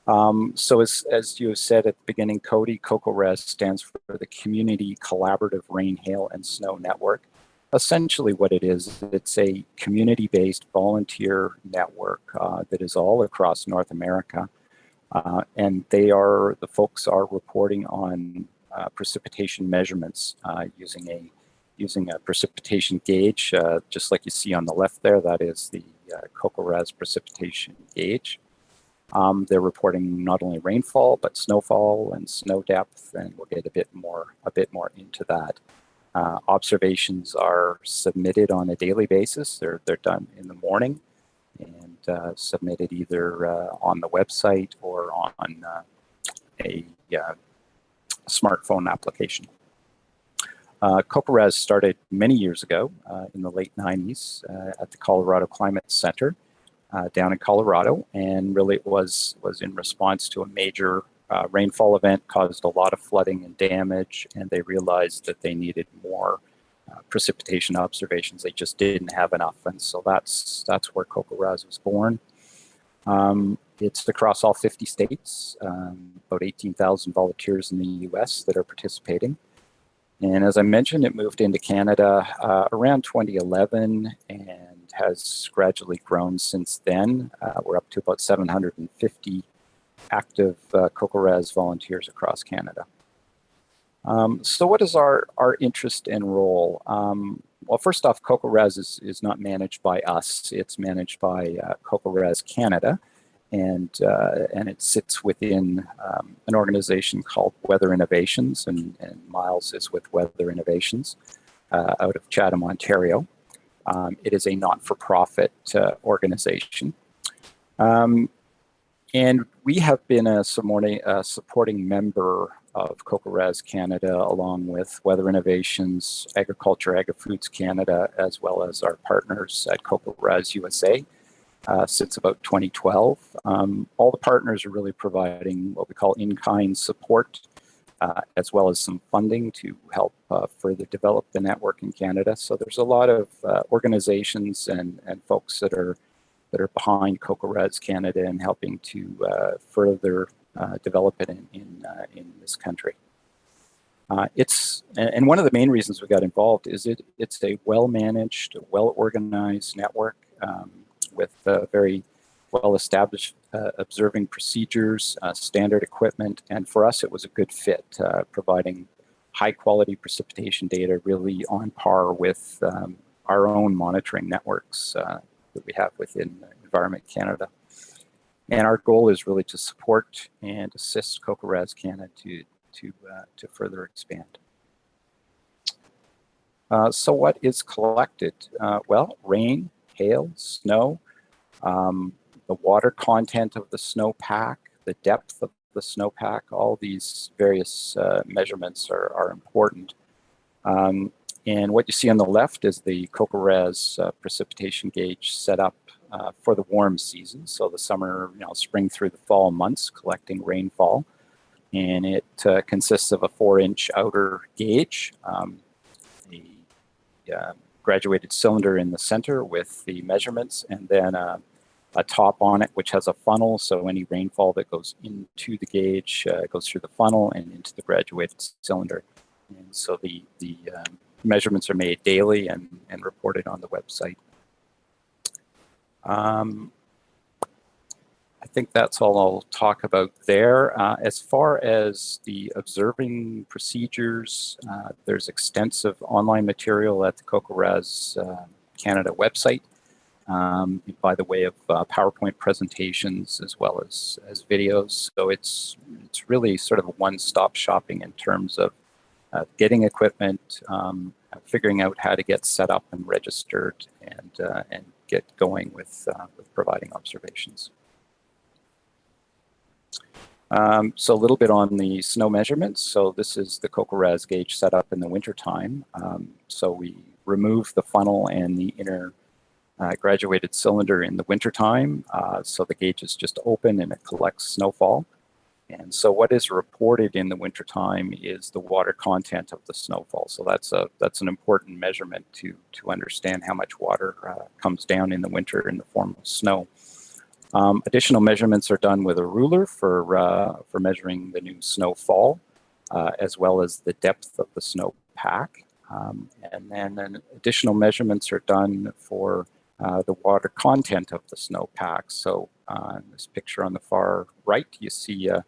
So as you said at the beginning, CODI, COCORES stands for the Community Collaborative Rain, Hail, and Snow Network. Essentially what it is, it's a community-based volunteer network that is all across North America. And the folks are reporting on precipitation measurements using a precipitation gauge, just like you see on the left there. That is the COCORES precipitation gauge. They're reporting not only rainfall but snowfall and snow depth, and we'll get a bit more into that. Observations are submitted on a daily basis. They're done in the morning and submitted either on the website or on a smartphone application. COCORES started many years ago in the late 90s at the Colorado Climate Center down in Colorado, and really it was in response to a major rainfall event, caused a lot of flooding and damage, and they realized that they needed more precipitation observations. They just didn't have enough, and so that's where COCORES was born. It's across all 50 states, about 18,000 volunteers in the US that are participating. And as I mentioned, it moved into Canada around 2011 and has gradually grown since then. We're up to about 750 active COCORES volunteers across Canada. So what is our interest and role? Well, first off, COCORES is not managed by us. It's managed by COCORES Canada, and it sits within an organization called Weather Innovations, and Miles is with Weather Innovations out of Chatham, Ontario. It is a not-for-profit organization. And we have been a supporting member of COCORES Canada, along with Weather Innovations, Agriculture, Agri-Foods Canada, as well as our partners at COCORES USA since about 2012. All the partners are really providing what we call in-kind support, as well as some funding to help further develop the network in Canada. So there's a lot of organizations and folks that are behind COCORES Canada and helping to further develop it in this country. And one of the main reasons we got involved is it's a well-managed, well-organized network with very well-established observing procedures, standard equipment, and for us it was a good fit, providing high-quality precipitation data really on par with our own monitoring networks that we have within Environment Canada. And our goal is really to support and assist COCORES Canada to further expand. So what is collected? Well, rain, hail, snow, the water content of the snowpack, the depth of the snowpack, all these various measurements are important. And what you see on the left is the COCORES precipitation gauge set up for the warm season, so the summer, spring through the fall months, collecting rainfall. And it consists of a 4-inch outer gauge, a graduated cylinder in the center with the measurements, and then a top on it which has a funnel, so any rainfall that goes into the gauge goes through the funnel and into the graduated cylinder. And so the measurements are made daily and reported on the website. I think that's all I'll talk about there. As far as the observing procedures, there's extensive online material at the COCORES Canada website by the way of PowerPoint presentations as well as videos. So it's really sort of a one-stop shopping in terms of getting equipment, figuring out how to get set up and registered, and get going with providing observations. So a little bit on the snow measurements. So this is the COCORES gauge set up in the wintertime. So we remove the funnel and the inner graduated cylinder in the wintertime. So the gauge is just open and it collects snowfall. And so what is reported in the wintertime is the water content of the snowfall. So that's an important measurement to understand how much water comes down in the winter in the form of snow. Additional measurements are done with a ruler for measuring the new snowfall, as well as the depth of the snowpack. And then additional measurements are done for the water content of the snowpack. So in this picture on the far right, you see a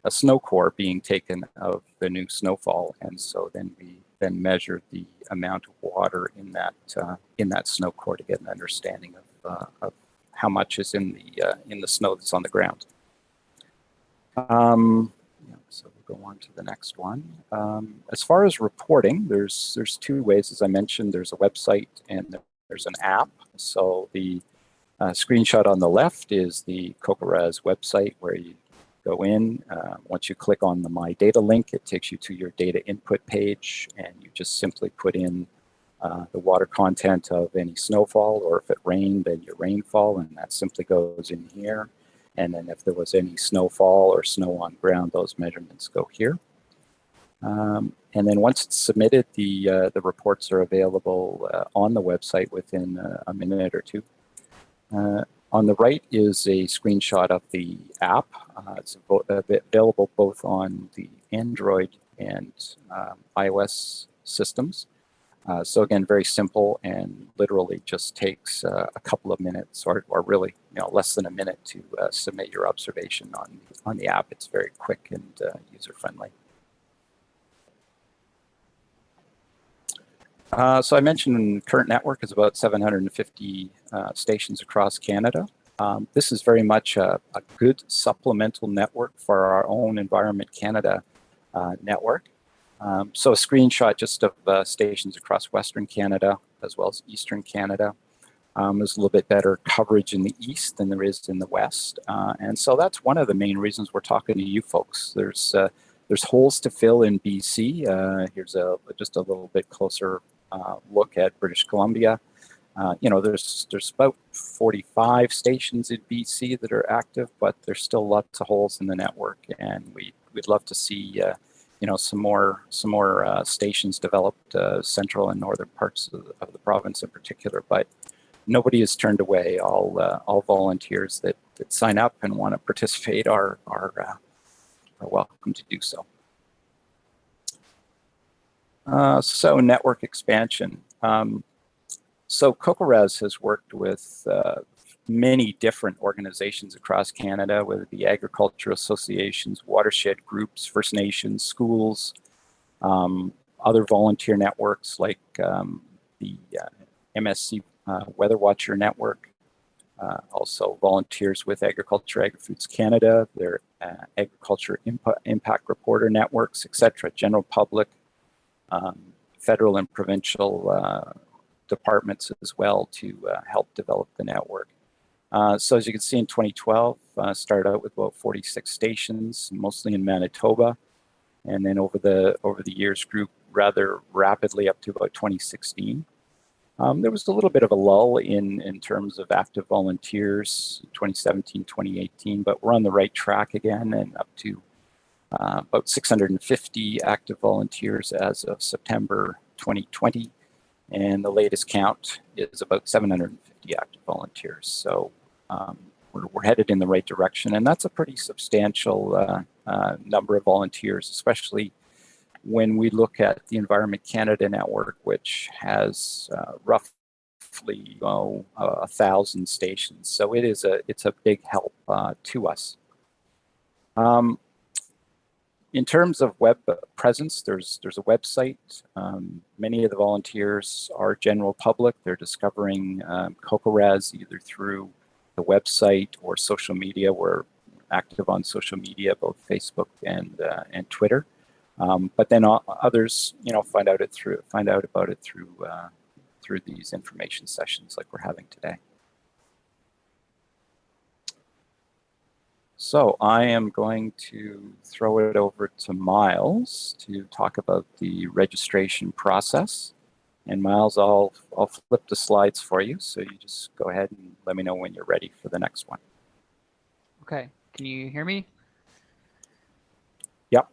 snow core being taken of the new snowfall, and so then we measure the amount of water in that snow core to get an understanding of how much is in the snow that's on the ground. So we'll go on to the next one. As far as reporting, there's two ways, as I mentioned. There's a website and there's an app. So the screenshot on the left is the COCORES website, where you go in. Once you click on the My Data link, it takes you to your data input page, and you just simply put in the water content of any snowfall, or if it rained, then your rainfall, and that simply goes in here. And then if there was any snowfall or snow on ground, those measurements go here. And then once it's submitted, the reports are available on the website within a minute or two. On the right is a screenshot of the app. It's available both on the Android and iOS systems. So again, very simple, and literally just takes a couple of minutes, or really, less than a minute to submit your observation on the app. It's very quick and user-friendly. So I mentioned current network is about 750 stations across Canada. This is very much a good supplemental network for our own Environment Canada network. So a screenshot just of stations across Western Canada as well as Eastern Canada. There's a little bit better coverage in the east than there is in the west. And so that's one of the main reasons we're talking to you folks. There's holes to fill in BC. Here's just a little bit closer look at British Columbia. There's about 45 stations in BC that are active, but there's still lots of holes in the network, and we'd love to see some more stations developed, central and northern parts of the province in particular. But nobody is turned away. All volunteers that sign up and want to participate are welcome to do so. So network expansion. So COCORES has worked with many different organizations across Canada, whether it be agriculture associations, watershed groups, First Nations, schools, other volunteer networks like the MSC Weather Watcher Network, also volunteers with Agriculture Agri-Foods Canada, their Agriculture Impact Reporter networks, etc., general public, federal and provincial departments as well to help develop the network. So as you can see, in 2012, started out with about 46 stations, mostly in Manitoba, and then over the years grew rather rapidly up to about 2016. There was a little bit of a lull in terms of active volunteers, 2017, 2018, but we're on the right track again, and up to about 650 active volunteers as of September 2020. And the latest count is about 750 active volunteers. So we're headed in the right direction, and that's a pretty substantial number of volunteers, especially when we look at the Environment Canada network, which has roughly 1,000 stations. So it's a big help to us. In terms of web presence, there's a website. Many of the volunteers are general public. They're discovering COCORES either through the website or social media. We're active on social media, both Facebook and Twitter. But then others, find out about it through these information sessions like we're having today. So I am going to throw it over to Miles to talk about the registration process. And Miles, I'll flip the slides for you. So you just go ahead and let me know when you're ready for the next one. Okay, can you hear me? Yep.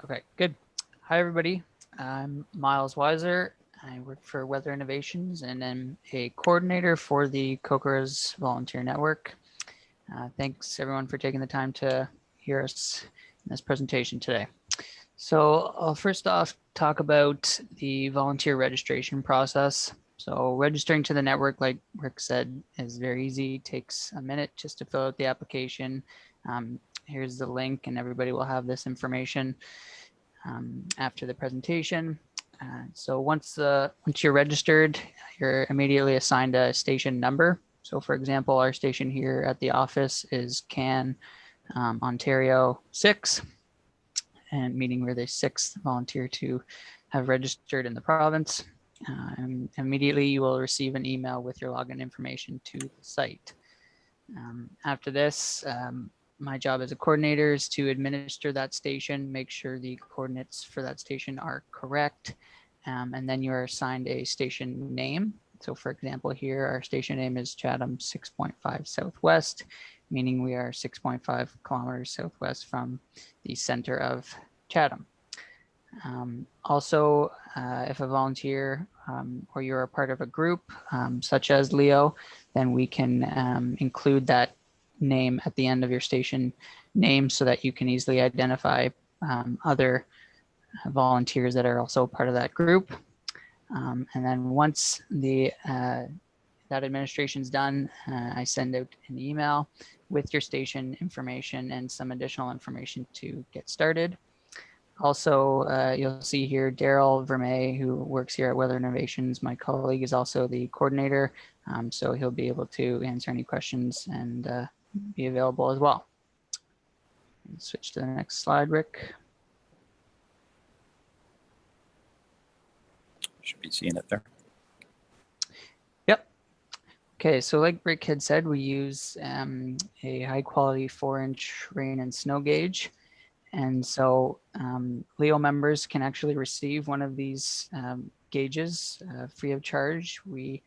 Okay, good. Hi, everybody. I'm Miles Weiser. I work for Weather Innovations and I'm a coordinator for the COCORES Volunteer Network. Thanks everyone for taking the time to hear us in this presentation today. So I'll first off talk about the volunteer registration process. So registering to the network, like Rick said, is very easy. It takes a minute just to fill out the application. Here's the link, and everybody will have this information after the presentation. So once you're registered, you're immediately assigned a station number. So for example, our station here at the office is CAN Ontario 6, and meaning we're the 6th volunteer to have registered in the province. And immediately you will receive an email with your login information to the site. After this, my job as a coordinator is to administer that station, make sure the coordinates for that station are correct, and then you are assigned a station name. So for example, here our station name is Chatham 6.5 Southwest, meaning we are 6.5 kilometers southwest from the center of Chatham. Also, if a volunteer or you're a part of a group such as Leo, then we can include that name at the end of your station name so that you can easily identify other volunteers that are also part of that group. And then once that administration is done, I send out an email with your station information and some additional information to get started. Also, you'll see here Daryl Vermey, who works here at Weather Innovations. My colleague is also the coordinator, so he'll be able to answer any questions and be available as well. Switch to the next slide, Rick. Should be seeing it there. Yep. Okay, so like Rick had said, we use a high quality 4-inch rain and snow gauge. And so Leo members can actually receive one of these gauges free of charge. We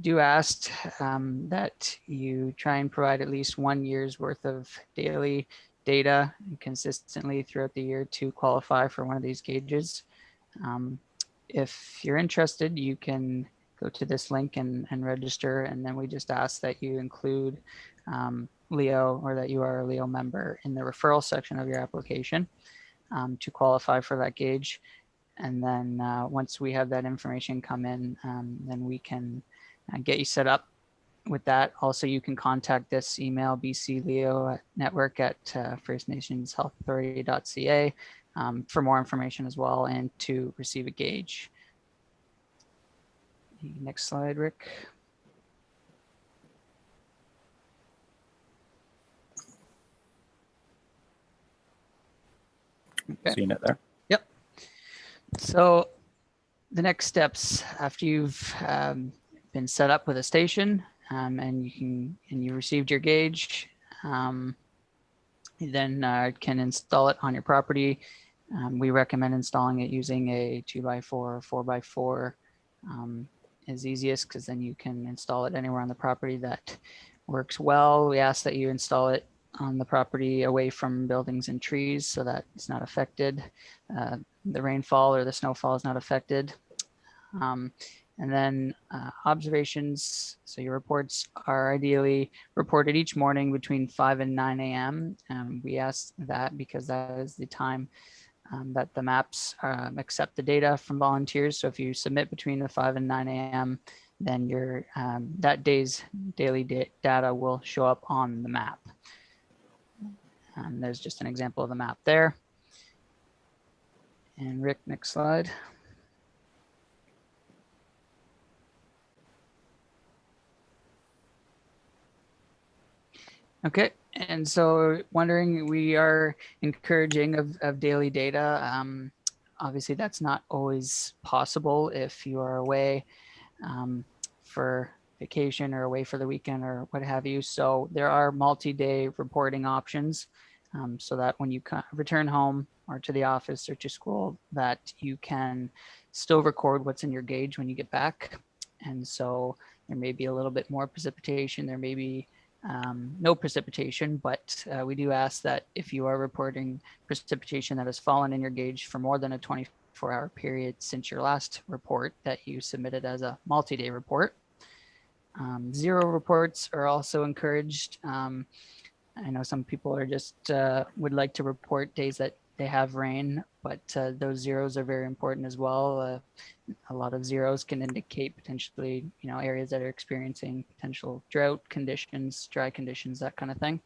do ask that you try and provide at least 1 year's worth of daily data consistently throughout the year to qualify for one of these gauges. If you're interested, you can go to this link and register, and then we just ask that you include Leo, or that you are a Leo member, in the referral section of your application to qualify for that gauge. And then once we have that information come in, then we can get you set up with that. Also, you can contact this email, bcleonetwork@, firstnationshealthauthority.ca, for more information as well and to receive a gauge. Next slide, Rick. Okay. Seeing it there. Yep. So the next steps after you've been set up with a station and you received your gauge, you then can install it on your property. We recommend installing it using a 2x4 or 4x4 is easiest, because then you can install it anywhere on the property that works well. We ask that you install it on the property away from buildings and trees so that it's not affected. The rainfall or the snowfall is not affected. And then observations. So your reports are ideally reported each morning between 5 and 9 a.m. We ask that because that is the time that the maps accept the data from volunteers. So if you submit between the 5 and 9 a.m., then your that day's daily data will show up on the map. There's just an example of the map there. And Rick, next slide. Okay, and so wondering, we are encouraging of daily data. Obviously, that's not always possible if you are away for vacation or away for the weekend or what have you. So there are multi-day reporting options so that when you return home or to the office or to school, that you can still record what's in your gauge when you get back. And so there may be a little bit more precipitation. There may be no precipitation, but we do ask that if you are reporting precipitation that has fallen in your gauge for more than a 24-hour period since your last report, that you submit it as a multi-day report. Zero reports are also encouraged. I know some people are just would like to report days that they have rain, but those zeros are very important as well. A lot of zeros can indicate potentially, areas that are experiencing potential drought conditions, dry conditions, that kind of thing.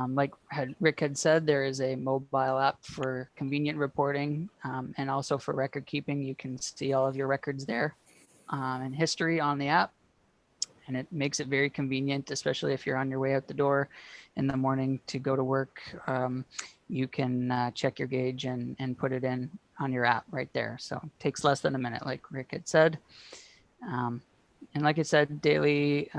Like Rick had said, there is a mobile app for convenient reporting and also for record keeping. You can see all of your records there and history on the app. And it makes it very convenient, especially if you're on your way out the door in the morning to go to work. You can check your gauge and put it in on your app right there. So it takes less than a minute, like Rick had said. And like I said, daily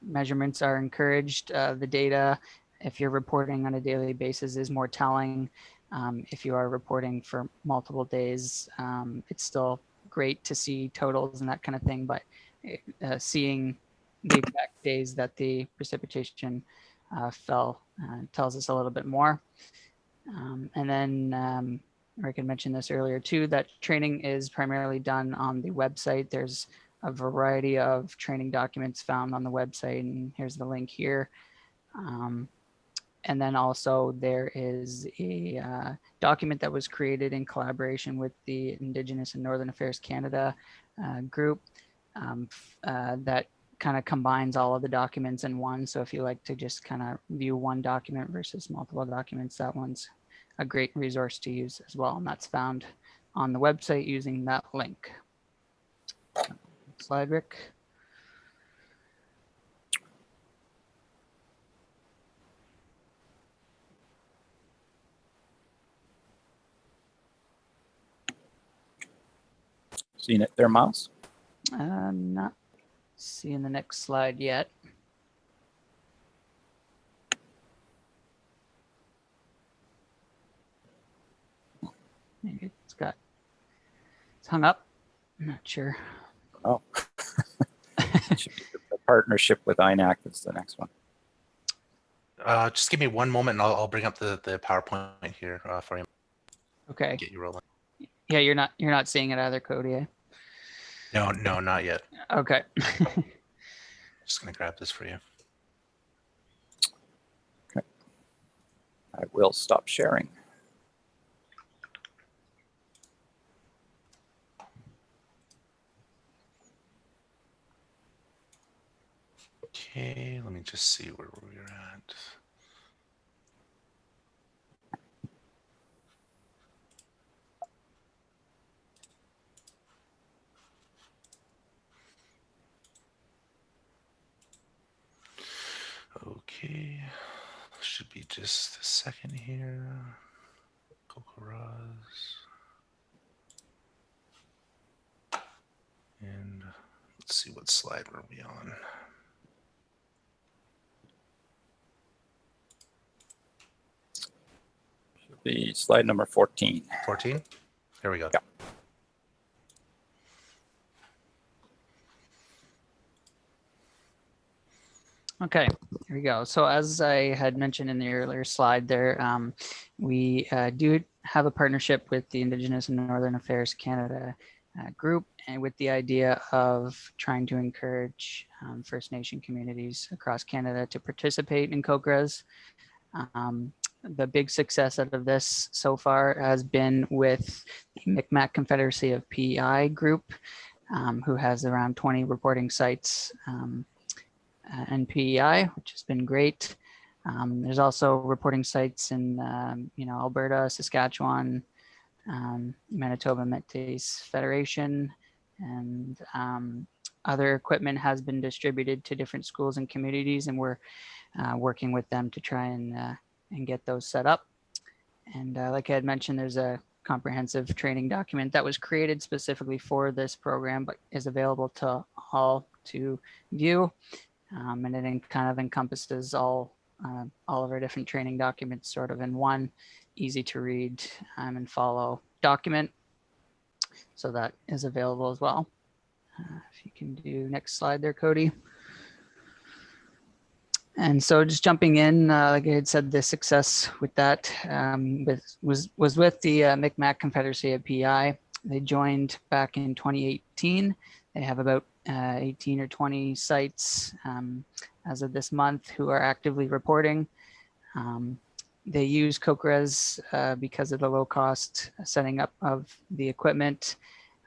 measurements are encouraged. The data, if you're reporting on a daily basis, is more telling. If you are reporting for multiple days, it's still great to see totals and that kind of thing, but seeing the exact days that the precipitation fell tells us a little bit more. And then Rick had mentioned this earlier too, that training is primarily done on the website. There's a variety of training documents found on the website, and here's the link here. And then also there is a document that was created in collaboration with the Indigenous and Northern Affairs Canada group that kind of combines all of the documents in one. So if you like to just kind of view one document versus multiple documents, that one's a great resource to use as well. And that's found on the website using that link. Slide, Rick. Seen it there, Miles? Not seeing the next slide yet. Maybe it's hung up. I'm not sure. Oh, should be the partnership with INAC is the next one. Just give me one moment and I'll bring up the PowerPoint here for you. Okay. Get you rolling. Yeah, you're not seeing it either, Cody. Eh? No, not yet. Okay. Just gonna grab this for you. Okay. I will stop sharing. Okay, let me just see where we're at. Okay, should be just a second here. Kokoraz. And let's see what slide were we on. Should be slide number 14. 14? There we go. Yeah. Okay, here we go. So as I had mentioned in the earlier slide there, we do have a partnership with the Indigenous and Northern Affairs Canada group, and with the idea of trying to encourage First Nation communities across Canada to participate in COCRAs. The big success out of this so far has been with the Mcmac Confederacy Api group, who has around 20 reporting sites and PEI, which has been great. There's also reporting sites in Alberta, Saskatchewan, Manitoba Métis Federation, and other equipment has been distributed to different schools and communities, and we're working with them to try and get those set up. And like I had mentioned, there's a comprehensive training document that was created specifically for this program, but is available to all to view. And it kind of encompasses all of our different training documents sort of in one easy to read and follow document. So that is available as well. If you can do next slide there, Cody. And so just jumping in, like I had said, the success with that was with the Mcmac Confederacy Api. They joined back in 2018. They have about 18 or 20 sites as of this month who are actively reporting. They use CoCoRes because of the low cost setting up of the equipment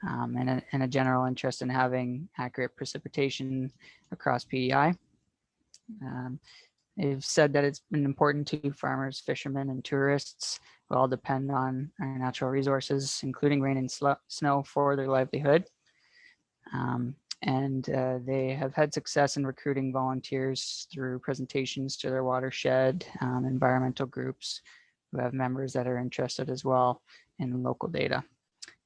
and a general interest in having accurate precipitation across PEI. They've said that it's been important to farmers, fishermen, and tourists who all depend on our natural resources, including rain and snow, for their livelihood. They have had success in recruiting volunteers through presentations to their watershed, environmental groups who have members that are interested as well in local data.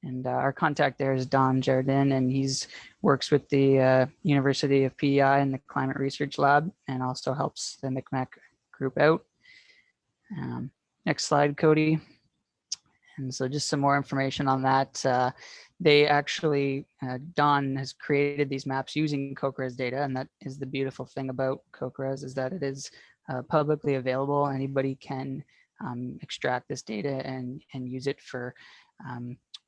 And our contact there is Don Jardin, and he's works with the University of PEI and the Climate Research Lab, and also helps the Mcmac group out. Next slide, Cody. And so just some more information on that. They actually, Don has created these maps using CoCoRes data, and that is the beautiful thing about CoCoRes, is that it is publicly available. Anybody can extract this data and use it for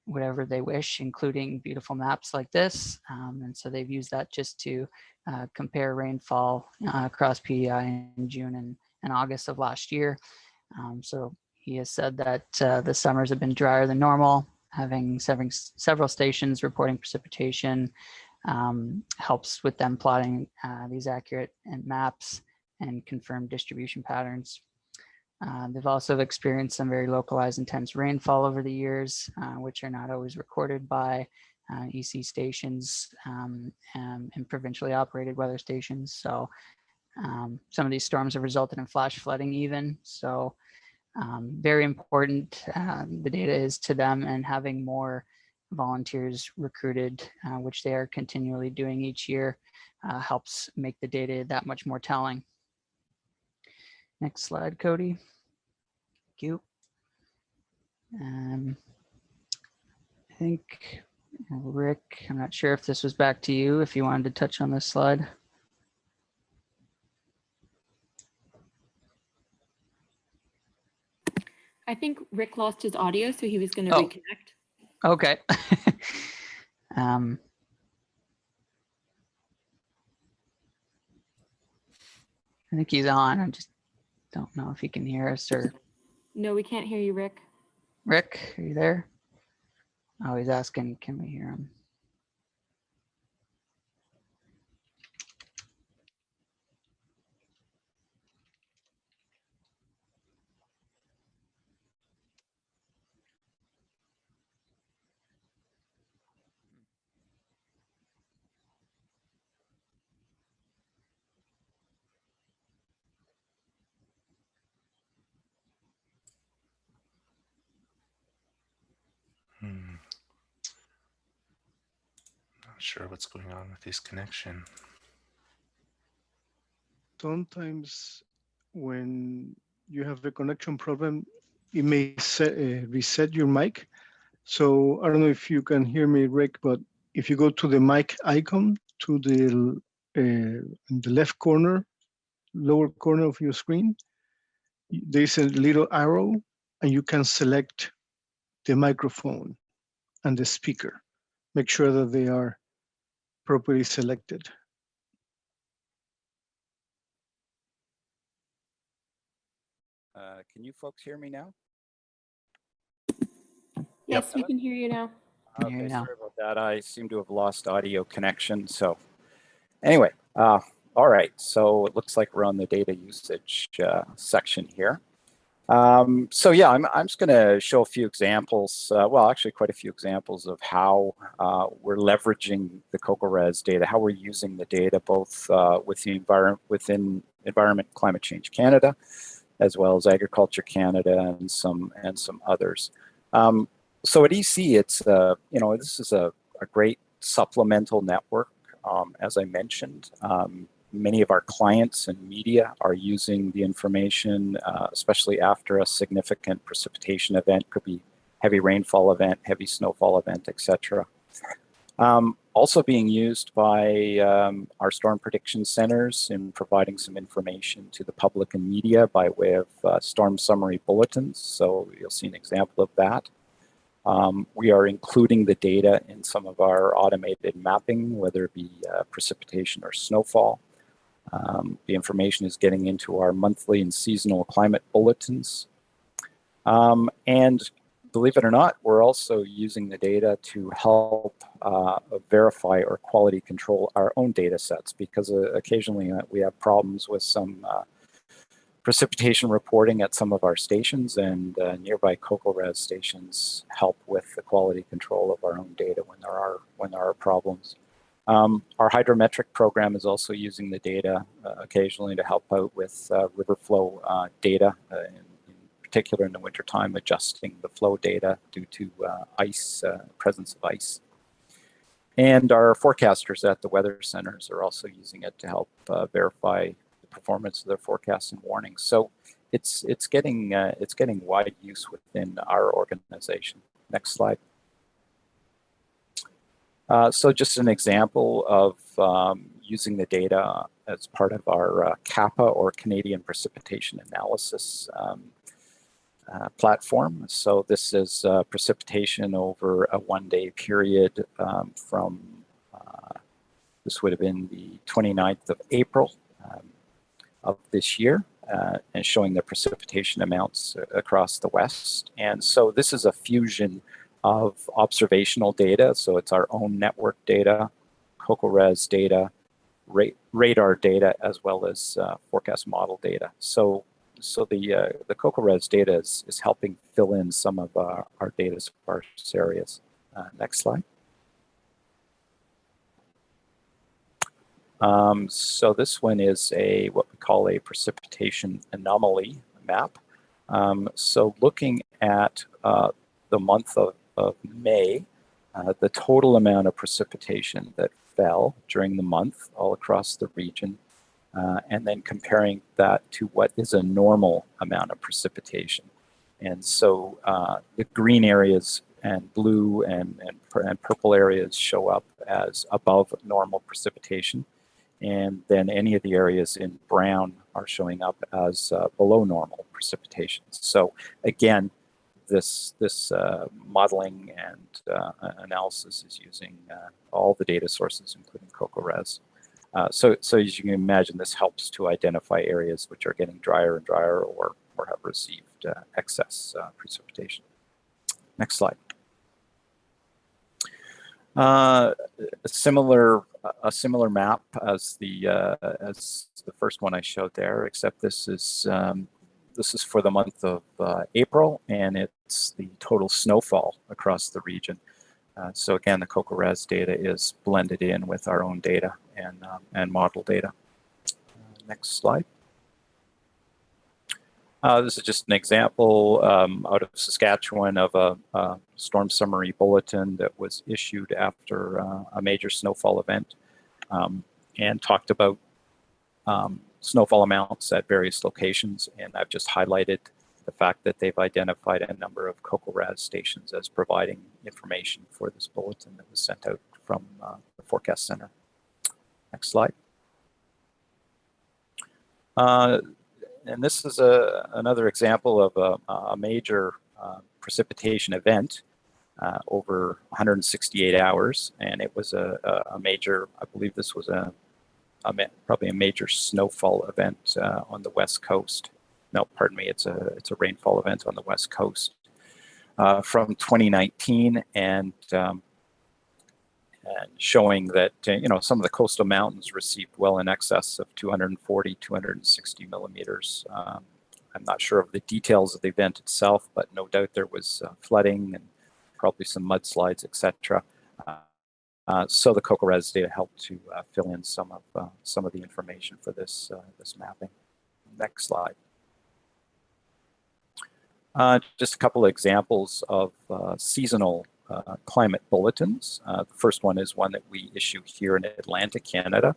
whatever they wish, including beautiful maps like this. And so they've used that just to compare rainfall across PEI in June and August of last year. So he has said that the summers have been drier than normal, having several stations reporting precipitation helps with them plotting these accurate maps and confirmed distribution patterns. They've also experienced some very localized intense rainfall over the years, which are not always recorded by EC stations and provincially operated weather stations. So some of these storms have resulted in flash flooding even. So very important the data is to them, and having more volunteers recruited, which they are continually doing each year, helps make the data that much more telling. Next slide, Cody. Thank you. I think Rick, I'm not sure if this was back to you, if you wanted to touch on this slide. I think Rick lost his audio, so he was going to reconnect. Okay. I think he's on. I just don't know if he can hear us or. No, we can't hear you, Rick. Rick, are you there? Oh, he's asking, can we hear him? Not sure what's going on with his connection. Sometimes when you have a connection problem, it may reset your mic. So I don't know if you can hear me, Rick, but if you go to the mic icon to the in the left corner, lower corner of your screen, there's a little arrow, and you can select the microphone and the speaker. Make sure that they are properly selected. Can you folks hear me now? Yes, we can hear you now. Okay, sorry about that. I seem to have lost audio connection. So anyway, all right. So it looks like we're on the data usage section here. So yeah, I'm just going to show a few examples, well, actually quite a few examples of how we're leveraging the CoCoRes data, how we're using the data both with the within Environment Climate Change Canada, as well as Agriculture Canada and some others. So at EC, it's this is a great supplemental network. As I mentioned, many of our clients and media are using the information, especially after a significant precipitation event, could be heavy rainfall event, heavy snowfall event, etc. Also being used by our storm prediction centers in providing some information to the public and media by way of storm summary bulletins. So you'll see an example of that. We are including the data in some of our automated mapping, whether it be precipitation or snowfall. The information is getting into our monthly and seasonal climate bulletins. And believe it or not, we're also using the data to help verify or quality control our own data sets, because occasionally we have problems with some precipitation reporting at some of our stations, and nearby CocoRes stations help with the quality control of our own data when there are problems. Our hydrometric program is also using the data occasionally to help out with river flow data, in particular in the wintertime, adjusting the flow data due to presence of ice. And our forecasters at the weather centers are also using it to help verify the performance of their forecasts and warnings. So it's getting wide use within our organization. Next slide. So just an example of using the data as part of our CAPA, or Canadian Precipitation Analysis platform. So this is precipitation over a one-day period from, this would have been the 29th of April of this year, and showing the precipitation amounts across the West. And so this is a fusion of observational data. So it's our own network data, CocoRes data, radar data, as well as forecast model data. So the CocoRes data is helping fill in some of our data sparse areas. Next slide. So this one is what we call a precipitation anomaly map. So looking at the month of May, the total amount of precipitation that fell during the month all across the region, and then comparing that to what is a normal amount of precipitation. And so the green areas and blue and purple areas show up as above normal precipitation. And then any of the areas in brown are showing up as below normal precipitation. So again, this modeling and analysis is using all the data sources, including CocoRes. So as you can imagine, this helps to identify areas which are getting drier and drier, or have received excess precipitation. Next slide. A similar map as the first one I showed there, except this is for the month of April, and it's the total snowfall across the region. So again, the CocoRes data is blended in with our own data and model data. Next slide. This is just an example out of Saskatchewan of a storm summary bulletin that was issued after a major snowfall event, and talked about snowfall amounts at various locations. And I've just highlighted the fact that they've identified a number of CocoRes stations as providing information for this bulletin that was sent out from the Forecast Center. Next slide. And this is another example of a major precipitation event over 168 hours. And it was a major, I believe this was probably a major snowfall event on the West Coast. No, pardon me, it's a rainfall event on the West Coast from 2019, and showing that some of the coastal mountains received well in excess of 240, 260 millimeters. I'm not sure of the details of the event itself, but no doubt there was flooding and probably some mudslides, etc. So the CocoRes data helped to fill in some of the information for this mapping. Next slide. Just a couple of examples of seasonal climate bulletins. The first one is one that we issue here in Atlantic, Canada,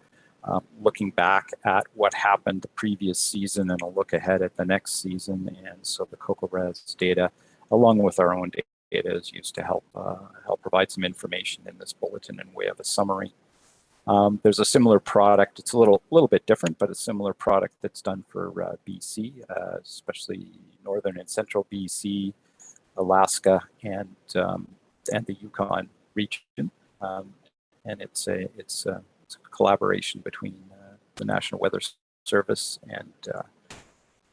looking back at what happened the previous season and a look ahead at the next season. And so the CocoRes data, along with our own data, is used to help provide some information in this bulletin in way of a summary. There's a similar product. It's a little bit different, but a similar product that's done for BC, especially northern and central BC, Alaska and the Yukon region. And it's a collaboration between the National Weather Service and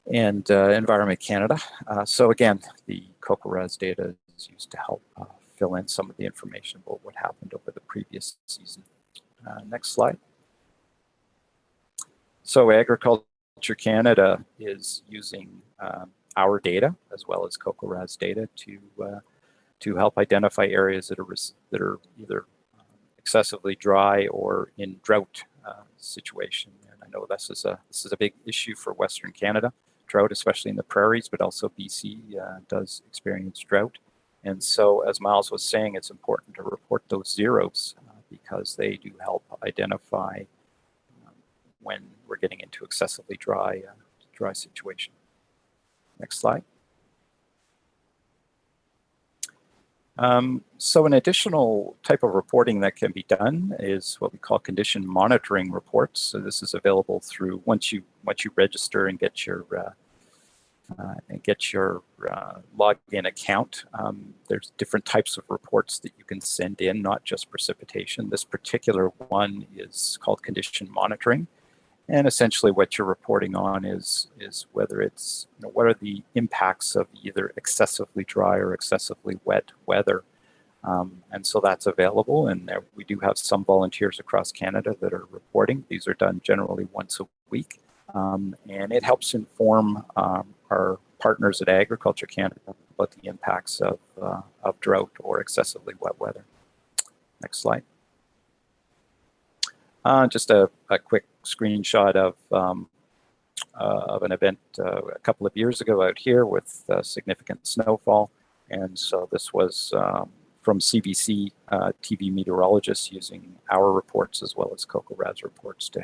Environment Canada. So again, the CocoRes data is used to help fill in some of the information about what happened over the previous season. Next slide. So Agriculture Canada is using our data as well as CocoRes data to help identify areas that are either excessively dry or in drought situation. And I know this is a big issue for Western Canada, drought, especially in the prairies, but also BC does experience drought. And so, as Miles was saying, it's important to report those zeros because they do help identify when we're getting into excessively dry situation. Next slide. So an additional type of reporting that can be done is what we call condition monitoring reports. So this is available through once you register and get your login account. There's different types of reports that you can send in, not just precipitation. This particular one is called condition monitoring. And essentially what you're reporting on is whether it's, what are the impacts of either excessively dry or excessively wet weather. And so that's available. And we do have some volunteers across Canada that are reporting. These are done generally once a week. And it helps inform our partners at Agriculture Canada about the impacts of drought or excessively wet weather. Next slide. Just a quick screenshot of an event a couple of years ago out here with significant snowfall. And so this was from CBC TV meteorologists using our reports as well as CocoRes reports to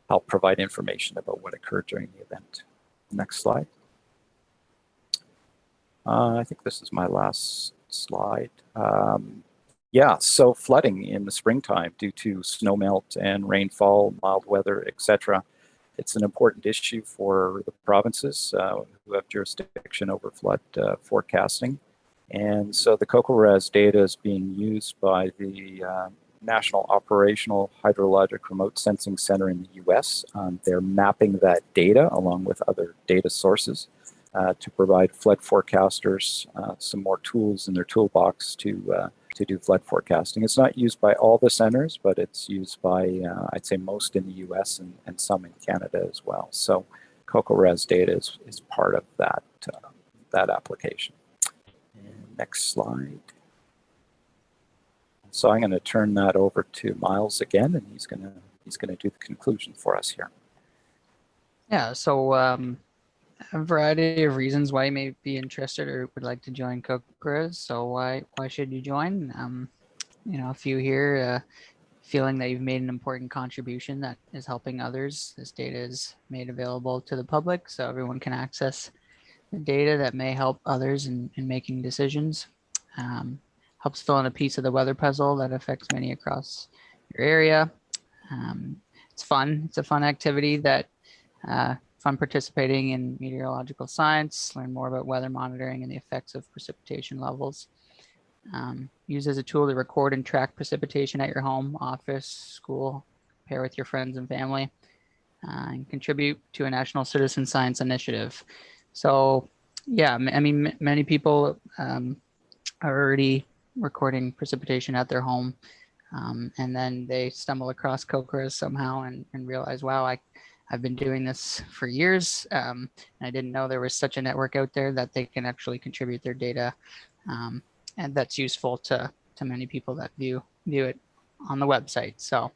help provide information about what occurred during the event. Next slide. I think this is my last slide. Yeah, so flooding in the springtime due to snowmelt and rainfall, mild weather, etc. It's an important issue for the provinces who have jurisdiction over flood forecasting. And so the CocoRes data is being used by the National Operational Hydrologic Remote Sensing Center in the US. They're mapping that data along with other data sources to provide flood forecasters some more tools in their toolbox to do flood forecasting. It's not used by all the centers, but it's used by, I'd say, most in the US and some in Canada as well. So CocoRes data is part of that, that application. And next slide. So I'm going to turn that over to Miles again, and he's going to do the conclusion for us here. Yeah, so a variety of reasons why you may be interested or would like to join CocoRes. So why should you join? A few here, feeling that you've made an important contribution that is helping others. This data is made available to the public so everyone can access the data that may help others in making decisions. Helps fill in a piece of the weather puzzle that affects many across your area. It's fun. It's a fun activity that fun participating in meteorological science, learn more about weather monitoring and the effects of precipitation levels. Use as a tool to record and track precipitation at your home, office, school, pair with your friends and family, and contribute to a national citizen science initiative. So yeah, I mean, many people are already recording precipitation at their home. And then they stumble across CocoRes somehow and realize, wow, I've been doing this for years. And I didn't know there was such a network out there that they can actually contribute their data. And that's useful to many people that view it on the website. So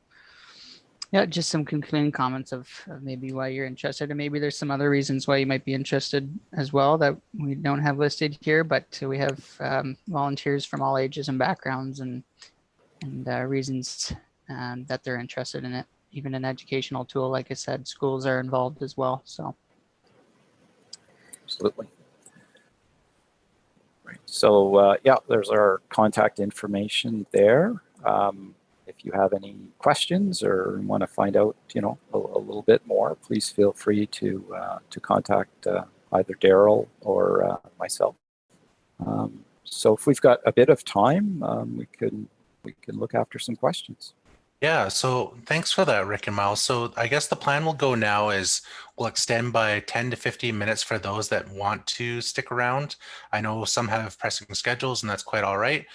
yeah, just some concluding comments of maybe why you're interested, and maybe there's some other reasons why you might be interested as well that we don't have listed here, but we have volunteers from all ages and backgrounds and reasons that they're interested in it. Even an educational tool, like I said, schools are involved as well. So absolutely. Right. So yeah, there's our contact information there. If you have any questions or want to find out, a little bit more, please feel free to contact either Daryl or myself. So if we've got a bit of time, we can look after some questions. Yeah, so thanks for that, Rick and Miles. So I guess the plan will go now is we'll extend by 10 to 15 minutes for those that want to stick around. I know some have pressing schedules, and that's quite all right.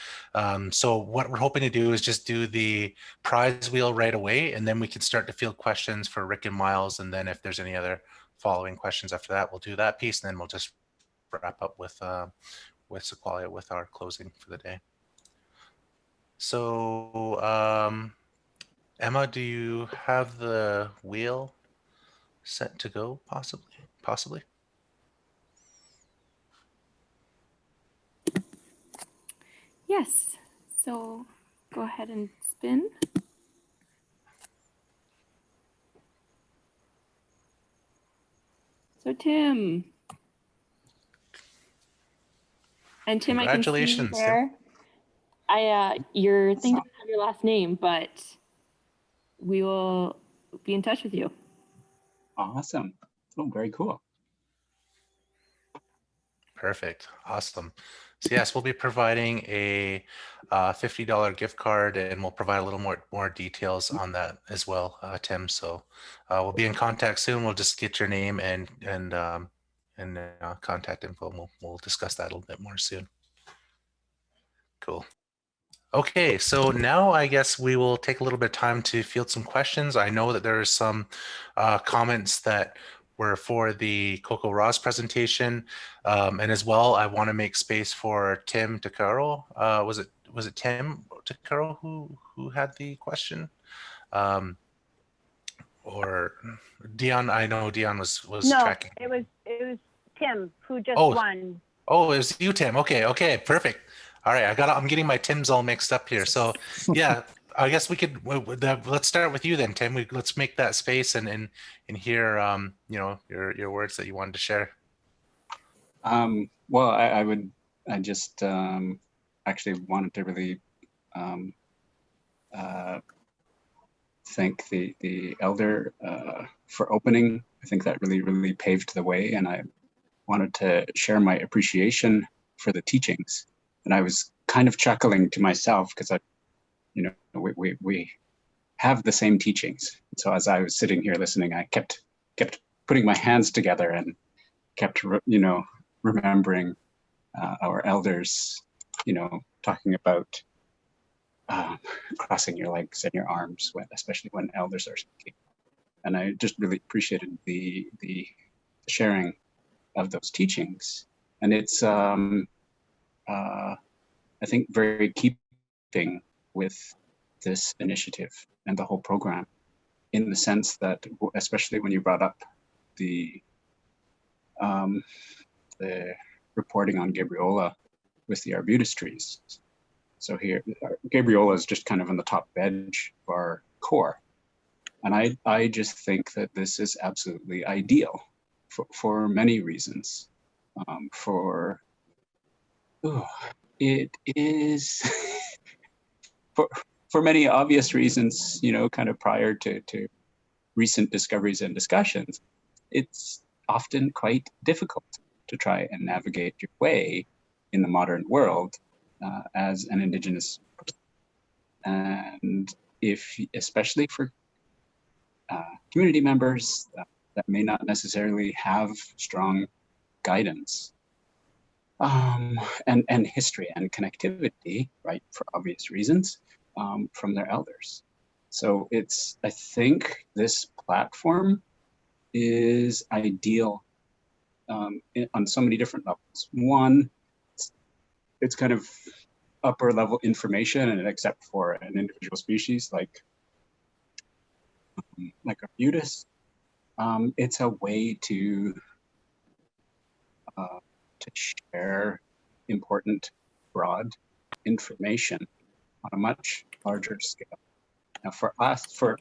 So what we're hoping to do is just do the prize wheel right away, and then we can start to field questions for Rick and Miles. And then if there's any other following questions after that, we'll do that piece, and then we'll just wrap up with Sequoia with our closing for the day. So Emma, do you have the wheel set to go? Possibly. Yes. So go ahead and spin. So Tim. And Tim, I can see you Congratulations, Tim. there. Your thing doesn't have your last name, but we will be in touch with you. Awesome. Oh, very cool. Perfect. Awesome. So yes, we'll be providing a $50 gift card, and we'll provide a little more details on that as well, Tim. So we'll be in contact soon. We'll just get your name and contact info. And we'll discuss that a little bit more soon. Cool. Okay, so now I guess we will take a little bit of time to field some questions. I know that there are some comments that were for the Coco Ross presentation, and as well, I want to make space for Tim Takaro. Was it Tim Takaro who had the question, or Dion? I know Dion was no, tracking. it was Tim who just Oh. won. Oh, it was you, Tim. Okay, perfect. All right, I'm getting my Tims all mixed up here. So yeah, I guess we could let's start with you then, Tim. Let's make that space and hear your words that you wanted to share. Well, I just actually wanted to really thank the elder for opening. I think that really paved the way, and I wanted to share my appreciation for the teachings. And I was kind of chuckling to myself because we have the same teachings. So as I was sitting here listening, I kept putting my hands together and kept remembering our elders, talking about crossing your legs and your arms, especially when elders are speaking. And I just really appreciated the sharing of those teachings. And it's I think very keeping with this initiative and the whole program, in the sense that, especially when you brought up the reporting on Gabriola with the Arbutus trees. So here, Gabriola is just kind of on the top edge of our core. And I just think that this is absolutely ideal for many reasons. It is for many obvious reasons, kind of prior to recent discoveries and discussions, it's often quite difficult to try and navigate your way in the modern world as an Indigenous person. And especially for community members that may not necessarily have strong guidance and history and connectivity, right, for obvious reasons, from their elders. So I think this platform is ideal on so many different levels. One, it's kind of upper level information, and except for an individual species like Arbutus, it's a way to share important, broad information on a much larger scale. Now, for us, for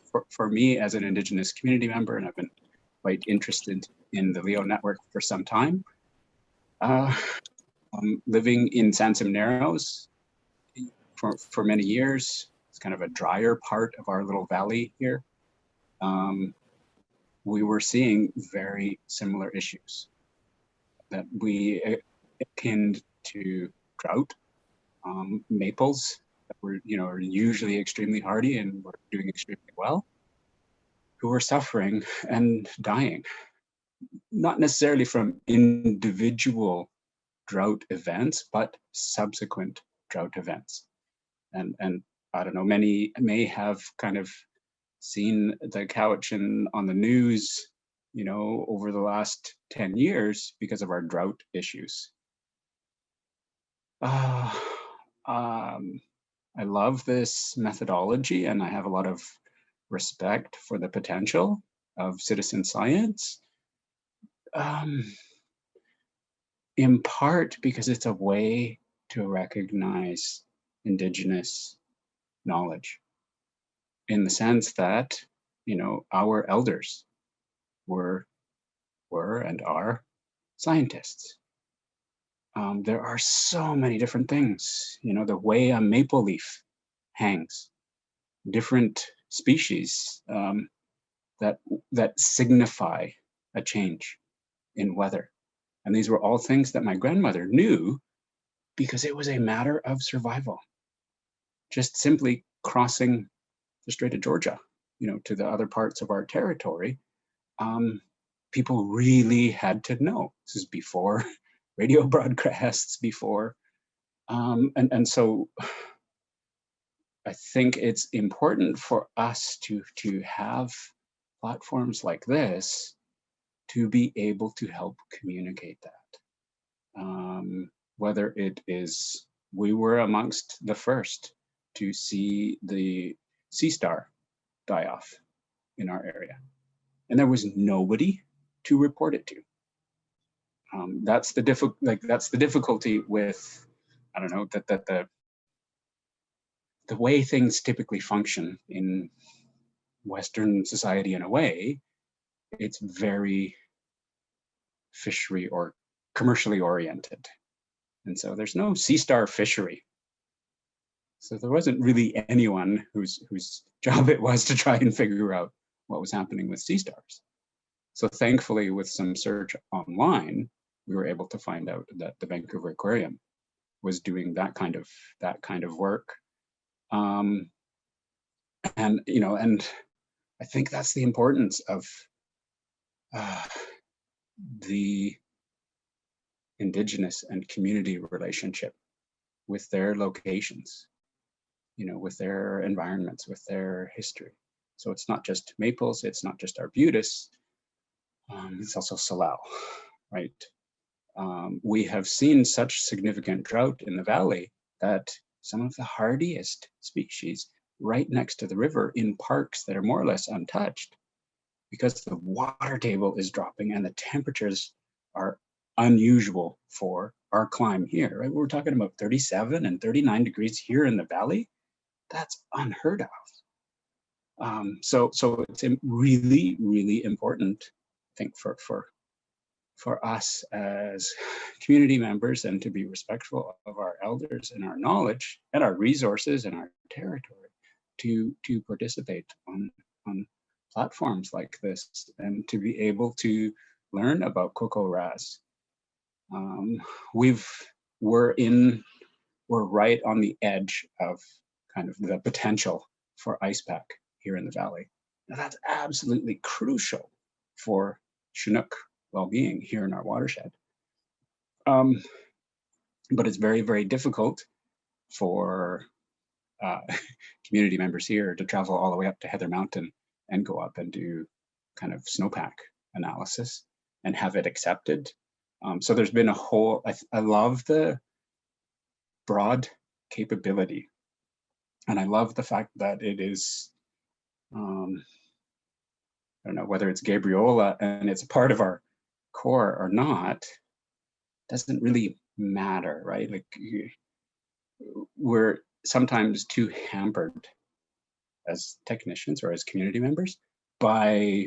me as an Indigenous community member, and I've been quite interested in the Leo network for some time, living in Sansom Narrows for many years. It's kind of a drier part of our little valley here. We were seeing very similar issues that we pinned to drought. Maples that were, are usually extremely hardy and were doing extremely well, who were suffering and dying, not necessarily from individual drought events, but subsequent drought events. And I don't know, many may have kind of seen the Cowichan on the news, over the last 10 years because of our drought issues. I love this methodology, and I have a lot of respect for the potential of citizen science, in part because it's a way to recognize Indigenous knowledge, in the sense that, our elders were and are scientists. There are so many different things, the way a maple leaf hangs, different species that signify a change in weather. And these were all things that my grandmother knew because it was a matter of survival. Just simply crossing the Strait of Georgia, to the other parts of our territory, people really had to know. This is before radio broadcasts, before, and so I think it's important for us to have platforms like this to be able to help communicate that. Whether it is, we were amongst the first to see the sea star die off in our area, and there was nobody to report it to. That's the difficulty with, I don't know, that the way things typically function in Western society. In a way, it's very fishery or commercially oriented, and so there's no sea star fishery. So there wasn't really anyone whose job it was to try and figure out what was happening with sea stars. So thankfully, with some search online, we were able to find out that the Vancouver Aquarium was doing that kind of work. And I think that's the importance of the Indigenous and community relationship with their locations, with their environments, with their history. So it's not just maples, it's not just arbutus, it's also salal, right? We have seen such significant drought in the valley that some of the hardiest species right next to the river in parks that are more or less untouched, because the water table is dropping and the temperatures are unusual for our climate here, right? We're talking about 37 and 39 degrees here in the valley. That's unheard of. So it's really, really important, I think, for us as community members, and to be respectful of our elders and our knowledge and our resources and our territory, to participate on platforms like this, and to be able to learn about Coco Ras. We're right on the edge of kind of the potential for ice pack here in the valley. Now that's absolutely crucial for Chinook well-being here in our watershed. But it's very, very difficult for community members here to travel all the way up to Heather Mountain and go up and do kind of snowpack analysis and have it accepted. So there's been a whole, I love the broad capability. And I love the fact that it is, I don't know whether it's Gabriola and it's a part of our core or not, doesn't really matter, right? Like, we're sometimes too hampered as technicians or as community members by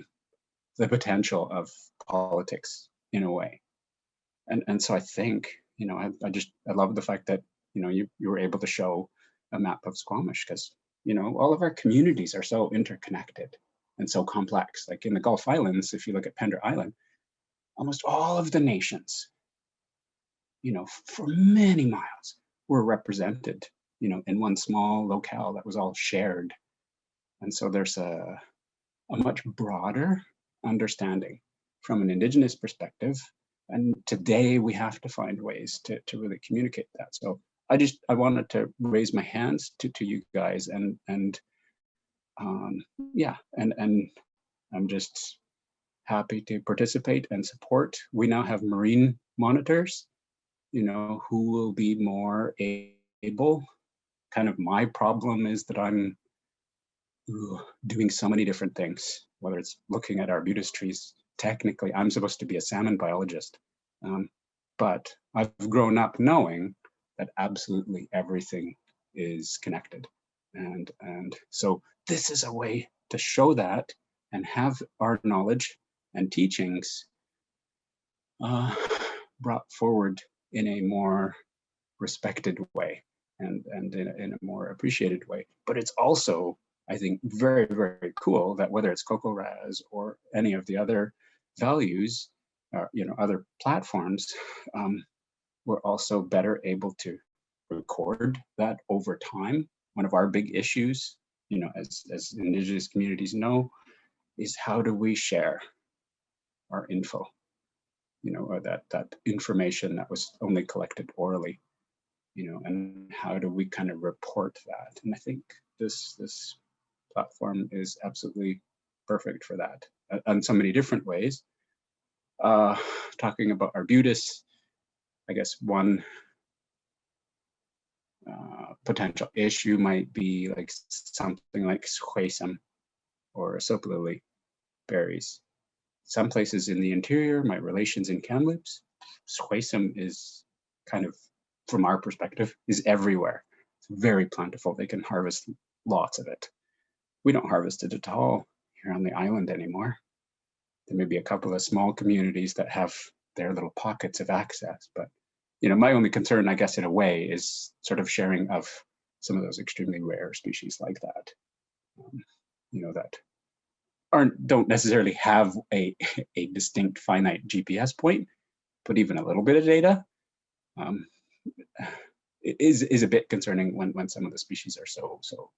the potential of politics in a way. And so I think, I love the fact that, you were able to show a map of Squamish, because, all of our communities are so interconnected and so complex. Like in the Gulf Islands, if you look at Pender Island, almost all of the nations you know, for many miles were represented, you know, in one small locale that was all shared. And so there's a much broader understanding from an Indigenous perspective. And today we have to find ways to really communicate that. So I wanted to raise my hands to you guys and yeah, and I'm just happy to participate and support. We now have marine monitors, you know, who will be more able. Kind of my problem is that I'm doing so many different things, whether it's looking at Arbutus trees. Technically, I'm supposed to be a salmon biologist, but I've grown up knowing that absolutely everything is connected. And so this is a way to show that and have our knowledge and teachings brought forward in a more respected way and in a more appreciated way. But it's also, I think, very, very cool that whether it's CocoRaz or any of the other values, you know, other platforms, we're also better able to record that over time. One of our big issues, you know, as Indigenous communities know, is how do we share our info, you know, or that information that was only collected orally, you know, and how do we kind of report that? And I think this platform is absolutely perfect for that in so many different ways. Talking about Arbutus, I guess one potential issue might be like something like Huesum or soap lily berries. Some places in the interior, my relations in Kamloops, Huesum is kind of, from our perspective, is everywhere. It's very plentiful. They can harvest lots of it. We don't harvest it at all here on the island anymore. There may be a couple of small communities that have their little pockets of access, but you know, my only concern, I guess, in a way, is sort of sharing of some of those extremely rare species like that, you know, that don't necessarily have a distinct finite GPS point, but even a little bit of data is a bit concerning when some of the species are so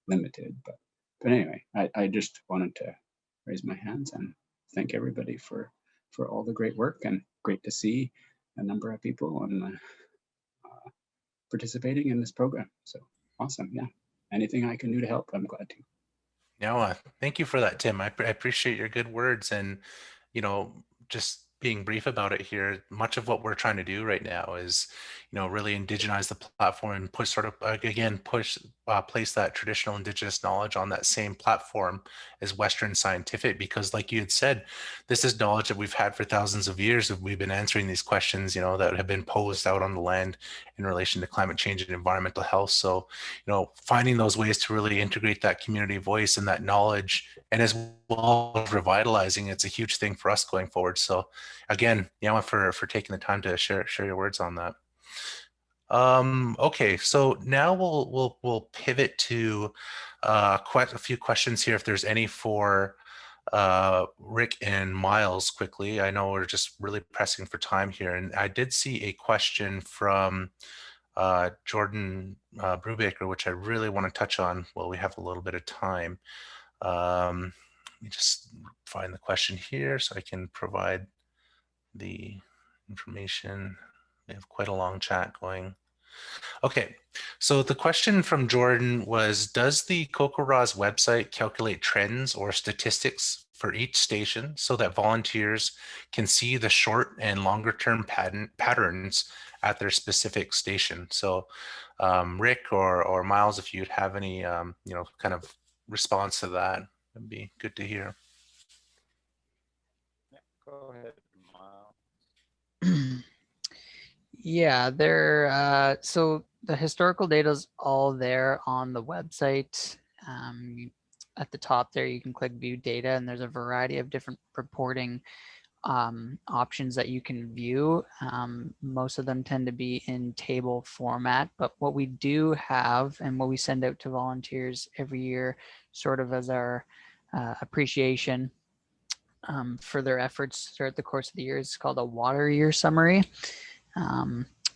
limited. But anyway, I just wanted to raise my hands and thank everybody for all the great work, and great to see a number of people on participating in this program. So awesome. Yeah, anything I can do to help, I'm glad to. Yeah, thank you for that, Tim. I appreciate your good words, and you know, just being brief about it here. Much of what we're trying to do right now is, you know, really indigenize the platform and push sort of again place that traditional Indigenous knowledge on that same platform as Western scientific, because like you had said, this is knowledge that we've had for thousands of years. We've been answering these questions, you know, that have been posed out on the land in relation to climate change and environmental health. So, you know, finding those ways to really integrate that community voice and that knowledge, and as well as revitalizing, it's a huge thing for us going forward. So again, yeah, for taking the time to share your words on that. Okay, so now we'll pivot to quite a few questions here, if there's any for Rick and Miles quickly. I know we're just really pressing for time here, and I did see a question from Jordan Brubaker, which I really want to touch on while we have a little bit of time. Let me just find the question here so I can provide the information. We have quite a long chat going. Okay, so the question from Jordan was, does the CocoRaz website calculate trends or statistics for each station so that volunteers can see the short and longer term patterns at their specific station? So Rick or Miles, if you'd have any, you know, kind of response to that, it'd be good to hear. Yeah, go ahead, Miles. Yeah, there. So the historical data is all there on the website. At the top there, you can click View Data, and there's a variety of different reporting options that you can view. Most of them tend to be in table format, but what we do have and what we send out to volunteers every year, sort of as our appreciation for their efforts throughout the course of the year, is called a water year summary.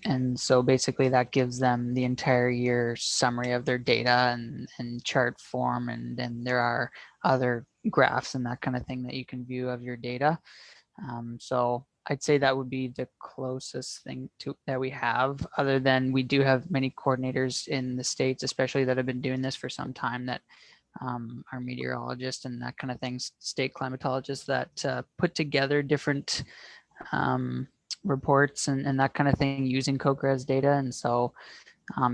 And so basically that gives them the entire year summary of their data and chart form, and then there are other graphs and that kind of thing that you can view of your data. So I'd say that would be the closest thing to that we have, other than we do have many coordinators in the States, especially that have been doing this for some time, that are meteorologists and that kind of things, state climatologists that put together different reports and that kind of thing using COCRES data. And so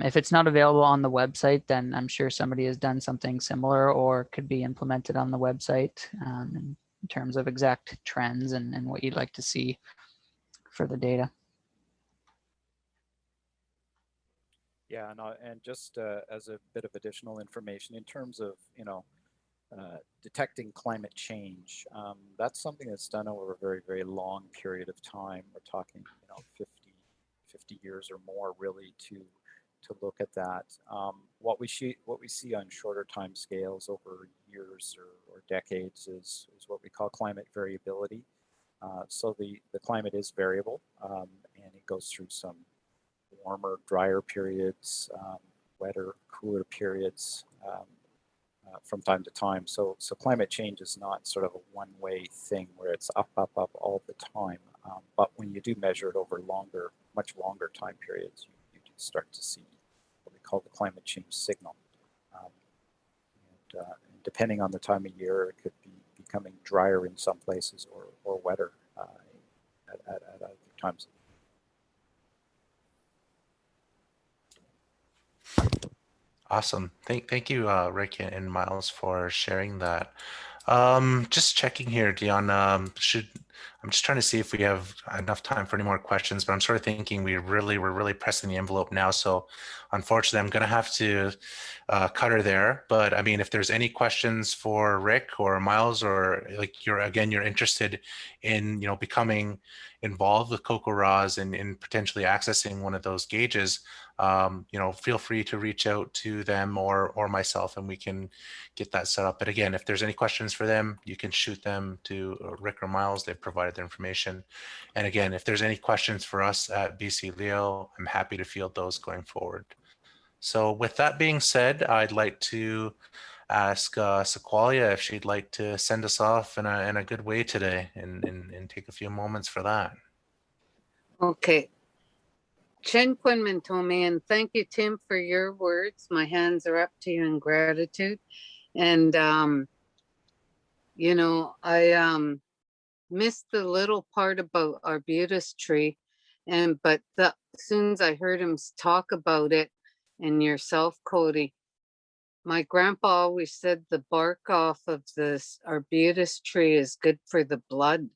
if it's not available on the website, then I'm sure somebody has done something similar or could be implemented on the website in terms of exact trends and what you'd like to see for the data. Yeah, and just as a bit of additional information in terms of, detecting climate change, that's something that's done over a very, very long period of time. We're talking, 50 years or more really to look at that. What we see on shorter time scales over years or decades is what we call climate variability. So the climate is variable, and it goes through some warmer, drier periods, wetter, cooler periods from time to time. So climate change is not sort of a one-way thing where it's up all the time. But when you do measure it over much longer time periods, you do start to see what we call the climate change signal. And depending on the time of year, it could be becoming drier in some places or wetter at other times. Awesome. Thank you, Rick and Miles, for sharing that. Just checking here, Dion. I'm just trying to see if we have enough time for any more questions, but I'm sort of thinking we're really pressing the envelope now. So unfortunately, I'm going to have to cut her there. But I mean, if there's any questions for Rick or Miles, or like you're interested in, becoming involved with COCO-RAS and potentially accessing one of those gauges, feel free to reach out to them or myself, and we can get that set up. But again, if there's any questions for them, you can shoot them to Rick or Miles. They've provided their information. And again, if there's any questions for us at BC Leo, I'm happy to field those going forward. So with that being said, I'd like to ask Sequoia if she'd like to send us off in a good way today and take a few moments for that. Okay. Chen Quinman told me, and thank you, Tim, for your words. My hands are up to you in gratitude. And, I missed the little part about Arbutus Tree. But as soon as I heard him talk about it and yourself, Cody, my grandpa always said the bark off of this Arbutus tree is good for the blood.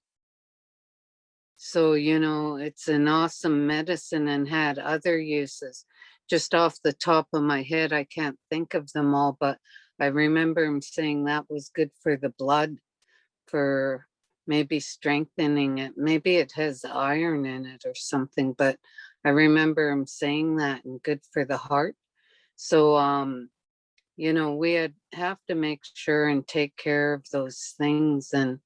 So, it's an awesome medicine and had other uses. Just off the top of my head, I can't think of them all, but I remember him saying that was good for the blood, for maybe strengthening it. Maybe it has iron in it or something, but I remember him saying that, and good for the heart. So, we have to make sure and take care of those things. And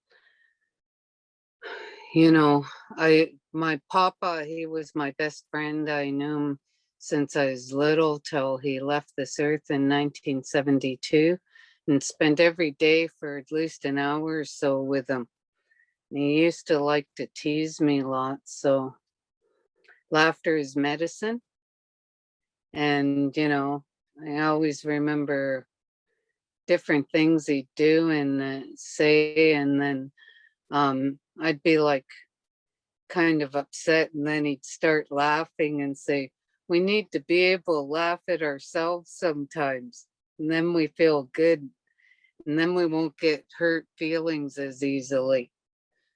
my papa, he was my best friend. I knew him since I was little till he left this earth in 1972, and spent every day for at least an hour or so with him. And he used to like to tease me a lot. So laughter is medicine. And, I always remember different things he'd do and say, and then I'd be like kind of upset, and then he'd start laughing and say, we need to be able to laugh at ourselves sometimes, and then we feel good, and then we won't get hurt feelings as easily.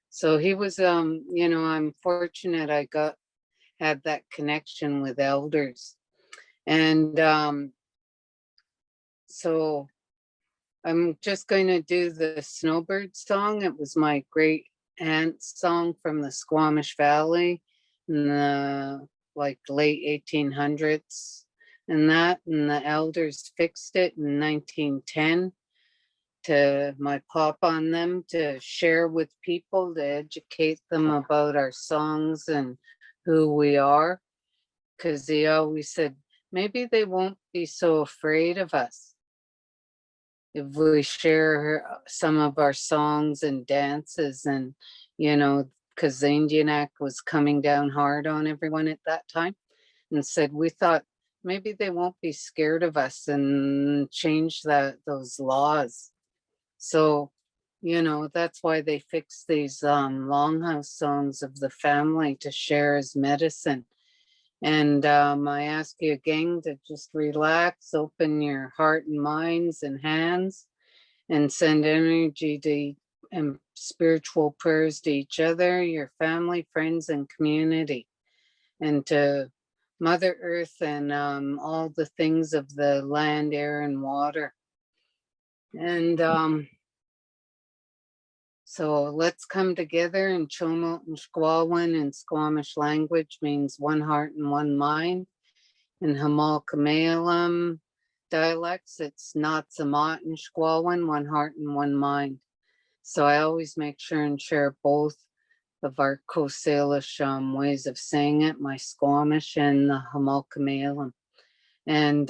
So he was, I'm fortunate I had that connection with elders. And so I'm just going to do the Snowbird Song. It was my great aunt's song from the Squamish Valley in the late 1800s, and the elders fixed it in 1910 to my papa and them to share with people, to educate them about our songs and who we are. because he always said, maybe they won't be so afraid of us if we share some of our songs and dances. And, because the Indian Act was coming down hard on everyone at that time, and said, we thought maybe they won't be scared of us and change those laws. So, that's why they fixed these longhouse songs of the family to share as medicine. And I ask you again to just relax, open your heart and minds and hands, and send energy to and spiritual prayers to each other, your family, friends, and community, and to Mother Earth and all the things of the land, air, and water. And so let's come together. In Chomot and Squawan and Squamish language means one heart and one mind. In Hamalkamalum dialects, it's Natsamat and Squawan, one heart and one mind. So I always make sure and share both of our Coast Salish ways of saying it, my Squamish and the Hamalkamalum. And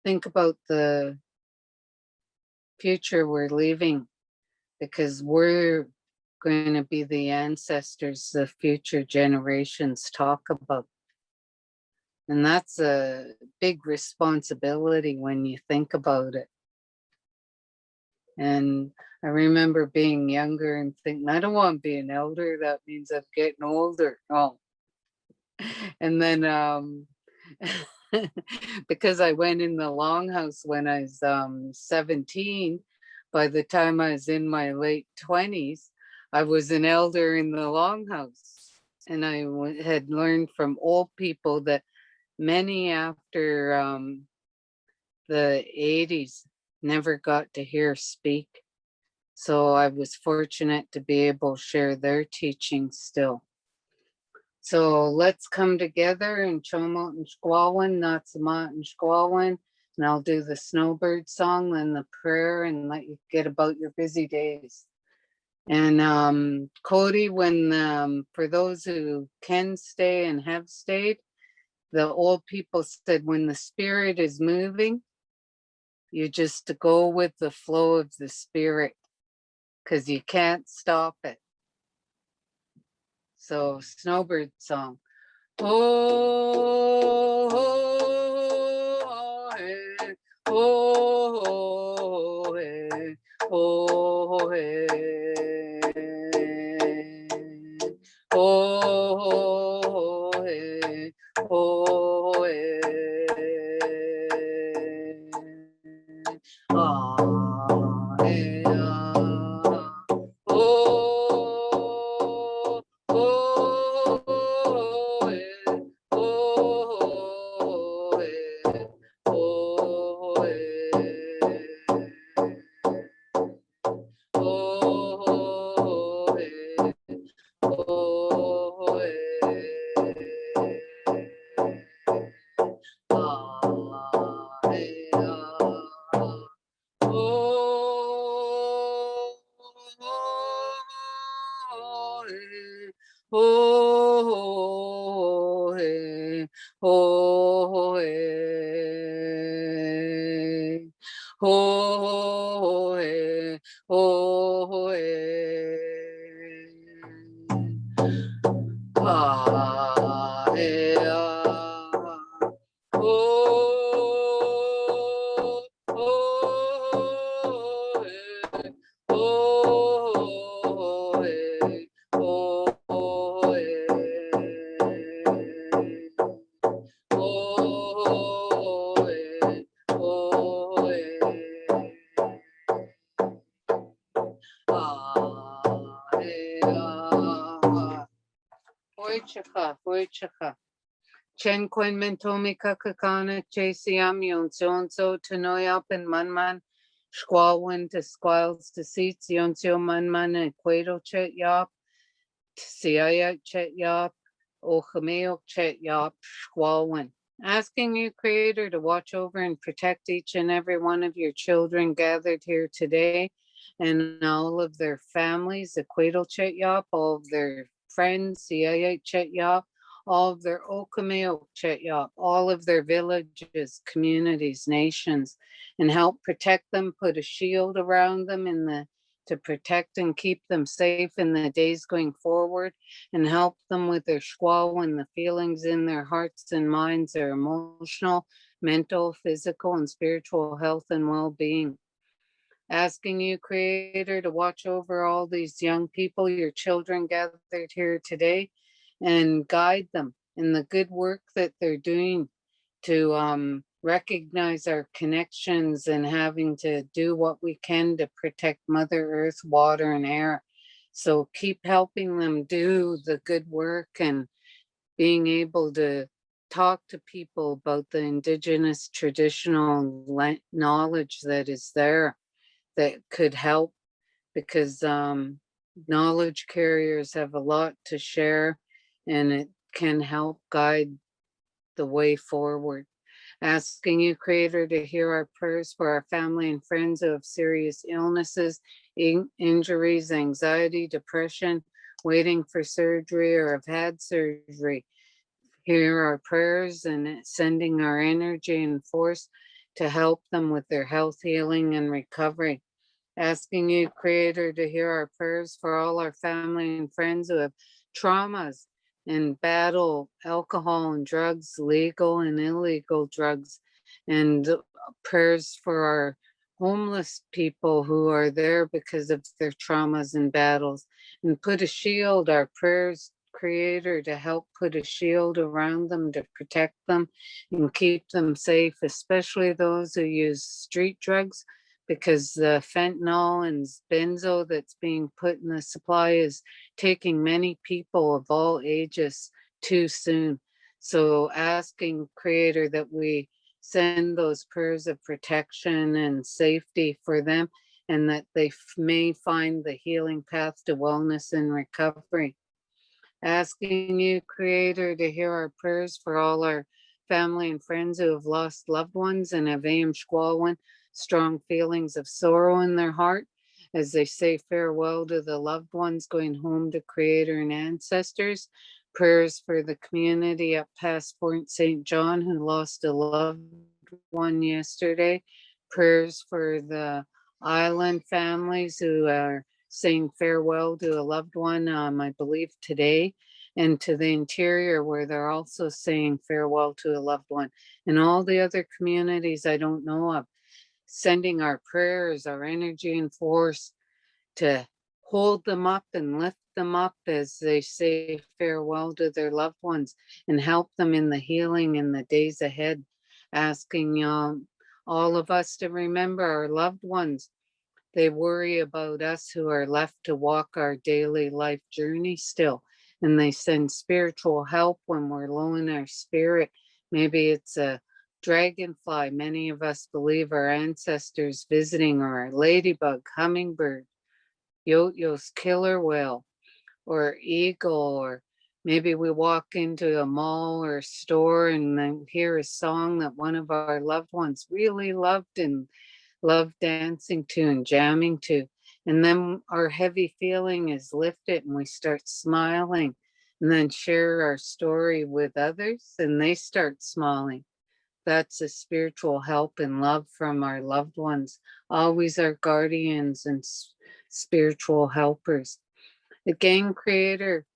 think about the future we're leaving, because we're going to be the ancestors the future generations talk about. And that's a big responsibility when you think about it. And I remember being younger and thinking, I don't want to be an elder. That means I'm getting older. Oh. And then because I went in the longhouse when I was 17, by the time I was in my late 20s, I was an elder in the longhouse. And I had learned from old people that many after the 80s never got to hear speak. So I was fortunate to be able to share their teachings still. So let's come together in Chomot and Squawan, Natsamat and Squawan, and I'll do the Snowbird Song, then the prayer, and let you get about your busy days. And Cody, when for those who can stay and have stayed, the old people said when the spirit is moving, you just go with the flow of the spirit, because you can't stop it. So Snowbird Song. Oh, oh, hey, oh, hey, oh, hey, oh, hey, oh, hey. Ah, hey, ah, oh, oh, hey, oh, hey, oh, hey, oh, hey, oh, hey. Ah, hey, ah. Oh, hey, oh, hey, oh, hey, oh, hey. Ah, hey, ah. Oh, oh, hey, oh, hey, oh, hey, oh, hey, oh, hey. Ah, hey, ah. Oichaka. Chen Quen Mentomi Kakakana Chasiam Yon So Tanoyap and Manman Squalwin to Squals to Seats Yonsio Manman and Quado Chet Yop Siaya Chet Yop Ochameo Chet Yop Squalwin. Asking you, Creator, to watch over and protect each and every one of your children gathered here today and all of their families, the Quado Chet Yop, all of their friends, Siaya Chet Yop, all of their Okame, Chetya, all of their villages, communities, nations, and help protect them, put a shield around them to protect and keep them safe in the days going forward, and help them with their squall and the feelings in their hearts and minds, their emotional, mental, physical, and spiritual health and well-being. Asking you, Creator, to watch over all these young people, your children gathered here today, and guide them in the good work that they're doing to recognize our connections and having to do what we can to protect Mother Earth, water, and air. So keep helping them do the good work and being able to talk to people about the Indigenous traditional knowledge that is there that could help, because knowledge carriers have a lot to share and it can help guide the way forward. Asking you, Creator, to hear our prayers for our family and friends who have serious illnesses, injuries, anxiety, depression, waiting for surgery, or have had surgery. Hear our prayers and sending our energy and force to help them with their health, healing, and recovery. Asking you, Creator, to hear our prayers for all our family and friends who have traumas and battle alcohol and drugs, legal and illegal drugs, and prayers for our homeless people who are there because of their traumas and battles. And put a shield, our prayers, Creator, to help put a shield around them to protect them and keep them safe, especially those who use street drugs, because the fentanyl and benzo that's being put in the supply is taking many people of all ages too soon. So asking, Creator, that we send those prayers of protection and safety for them, and that they may find the healing path to wellness and recovery. Asking you, Creator, to hear our prayers for all our family and friends who have lost loved ones and have Squalwin, strong feelings of sorrow in their heart as they say farewell to the loved ones going home to Creator and ancestors. Prayers for the community up past Fort St. John who lost a loved one yesterday. Prayers for the island families who are saying farewell to a loved one, I believe today, and to the interior where they're also saying farewell to a loved one, and all the other communities I don't know of, sending our prayers, our energy and force to hold them up and lift them up as they say farewell to their loved ones and help them in the healing in the days ahead. Asking all of us to remember our loved ones. They worry about us who are left to walk our daily life journey still. And they send spiritual help when we're low in our spirit. Maybe it's a dragonfly, many of us believe our ancestors visiting, or a ladybug, hummingbird, Yoyo's killer whale, or eagle, or maybe we walk into a mall or a store and then hear a song that one of our loved ones really loved and love dancing to and jamming to. And then our heavy feeling is lifted and we start smiling, and then share our story with others and they start smiling. That's a spiritual help and love from our loved ones, always our guardians and spiritual helpers. Again, Creator,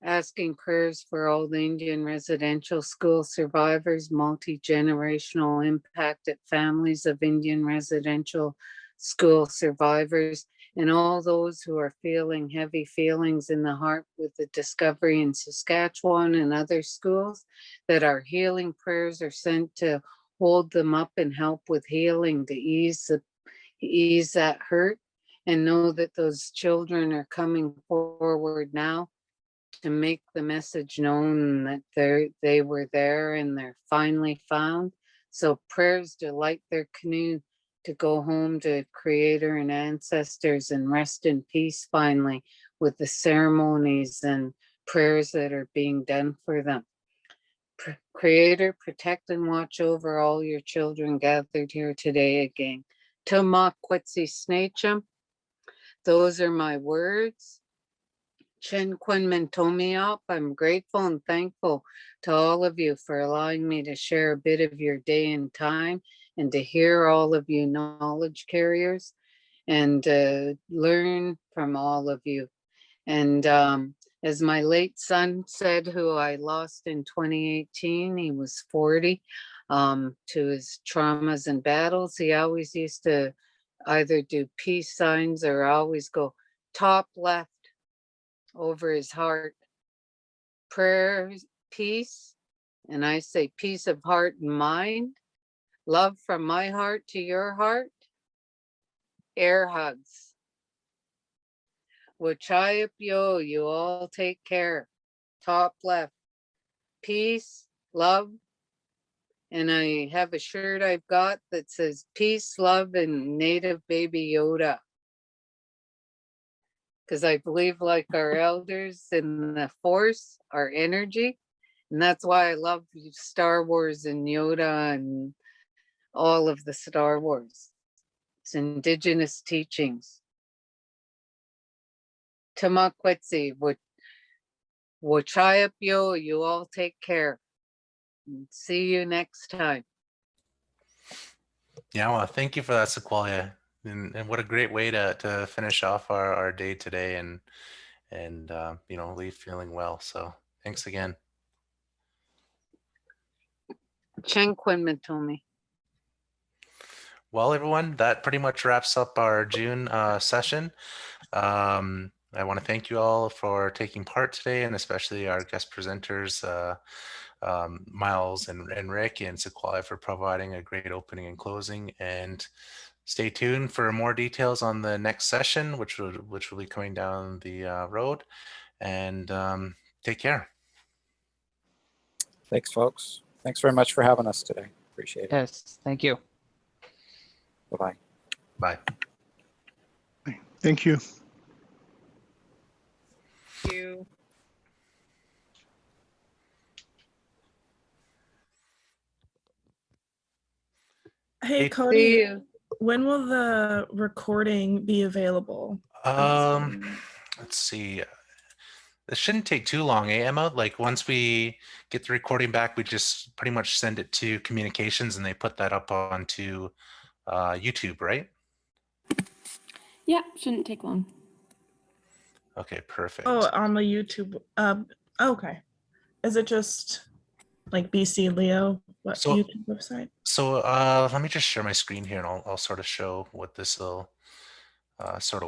asking prayers for all the Indian residential school survivors, multi-generational impacted families of Indian residential school survivors, and all those who are feeling heavy feelings in the heart with the discovery in Saskatchewan and other schools, that our healing prayers are sent to hold them up and help with healing, to ease that hurt, and know that those children are coming forward now to make the message known that they were there and they're finally found. So prayers to light their canoe to go home to Creator and ancestors and rest in peace finally, with the ceremonies and prayers that are being done for them. Creator, protect and watch over all your children gathered here today again. Tuma Quetzi Snachum. Those are my words. Chen Quinman Tomiop, I'm grateful and thankful to all of you for allowing me to share a bit of your day and time and to hear all of you knowledge carriers and learn from all of you. And as my late son said, who I lost in 2018, he was 40, to his traumas and battles, he always used to either do peace signs or always go top left over his heart. Prayer, peace, and I say peace of heart and mind, love from my heart to your heart, air hugs. Wachayap yo, you all take care. Top left, peace, love. And I have a shirt I've got that says peace, love, and native baby Yoda. Because I believe, like our elders in the Force, our energy. And that's why I love Star Wars and Yoda and all of the Star Wars. It's indigenous teachings. Tamakwetsi, Wachayap yo, you all take care. And see you next time. Yeah, well, thank you for that, Sequoia. And what a great way to finish off our day today and you know, leave feeling well. So thanks again. Chen Quinman told me. Well, everyone, that pretty much wraps up our June session. I want to thank you all for taking part today, and especially our guest presenters, Miles and Rick and Sequoia, for providing a great opening and closing. And stay tuned for more details on the next session, which will be coming down the road. And take care. Thanks, folks. Thanks very much for having us today. Appreciate it. Yes, thank you. Bye-bye. Bye. Thank you. Thank you. Hey, Hey, Cody, See you. when will the recording be available? Let's see. This shouldn't take too long, eh, Emma? Like once we get the recording back, we just pretty much send it to communications and they put that up onto YouTube, right? Yeah, shouldn't take long. Okay, perfect. Oh, on the YouTube. Okay. Is it just like BC Leo? What So- YouTube website? So let me just share my screen here and I'll sort of show what this will sort of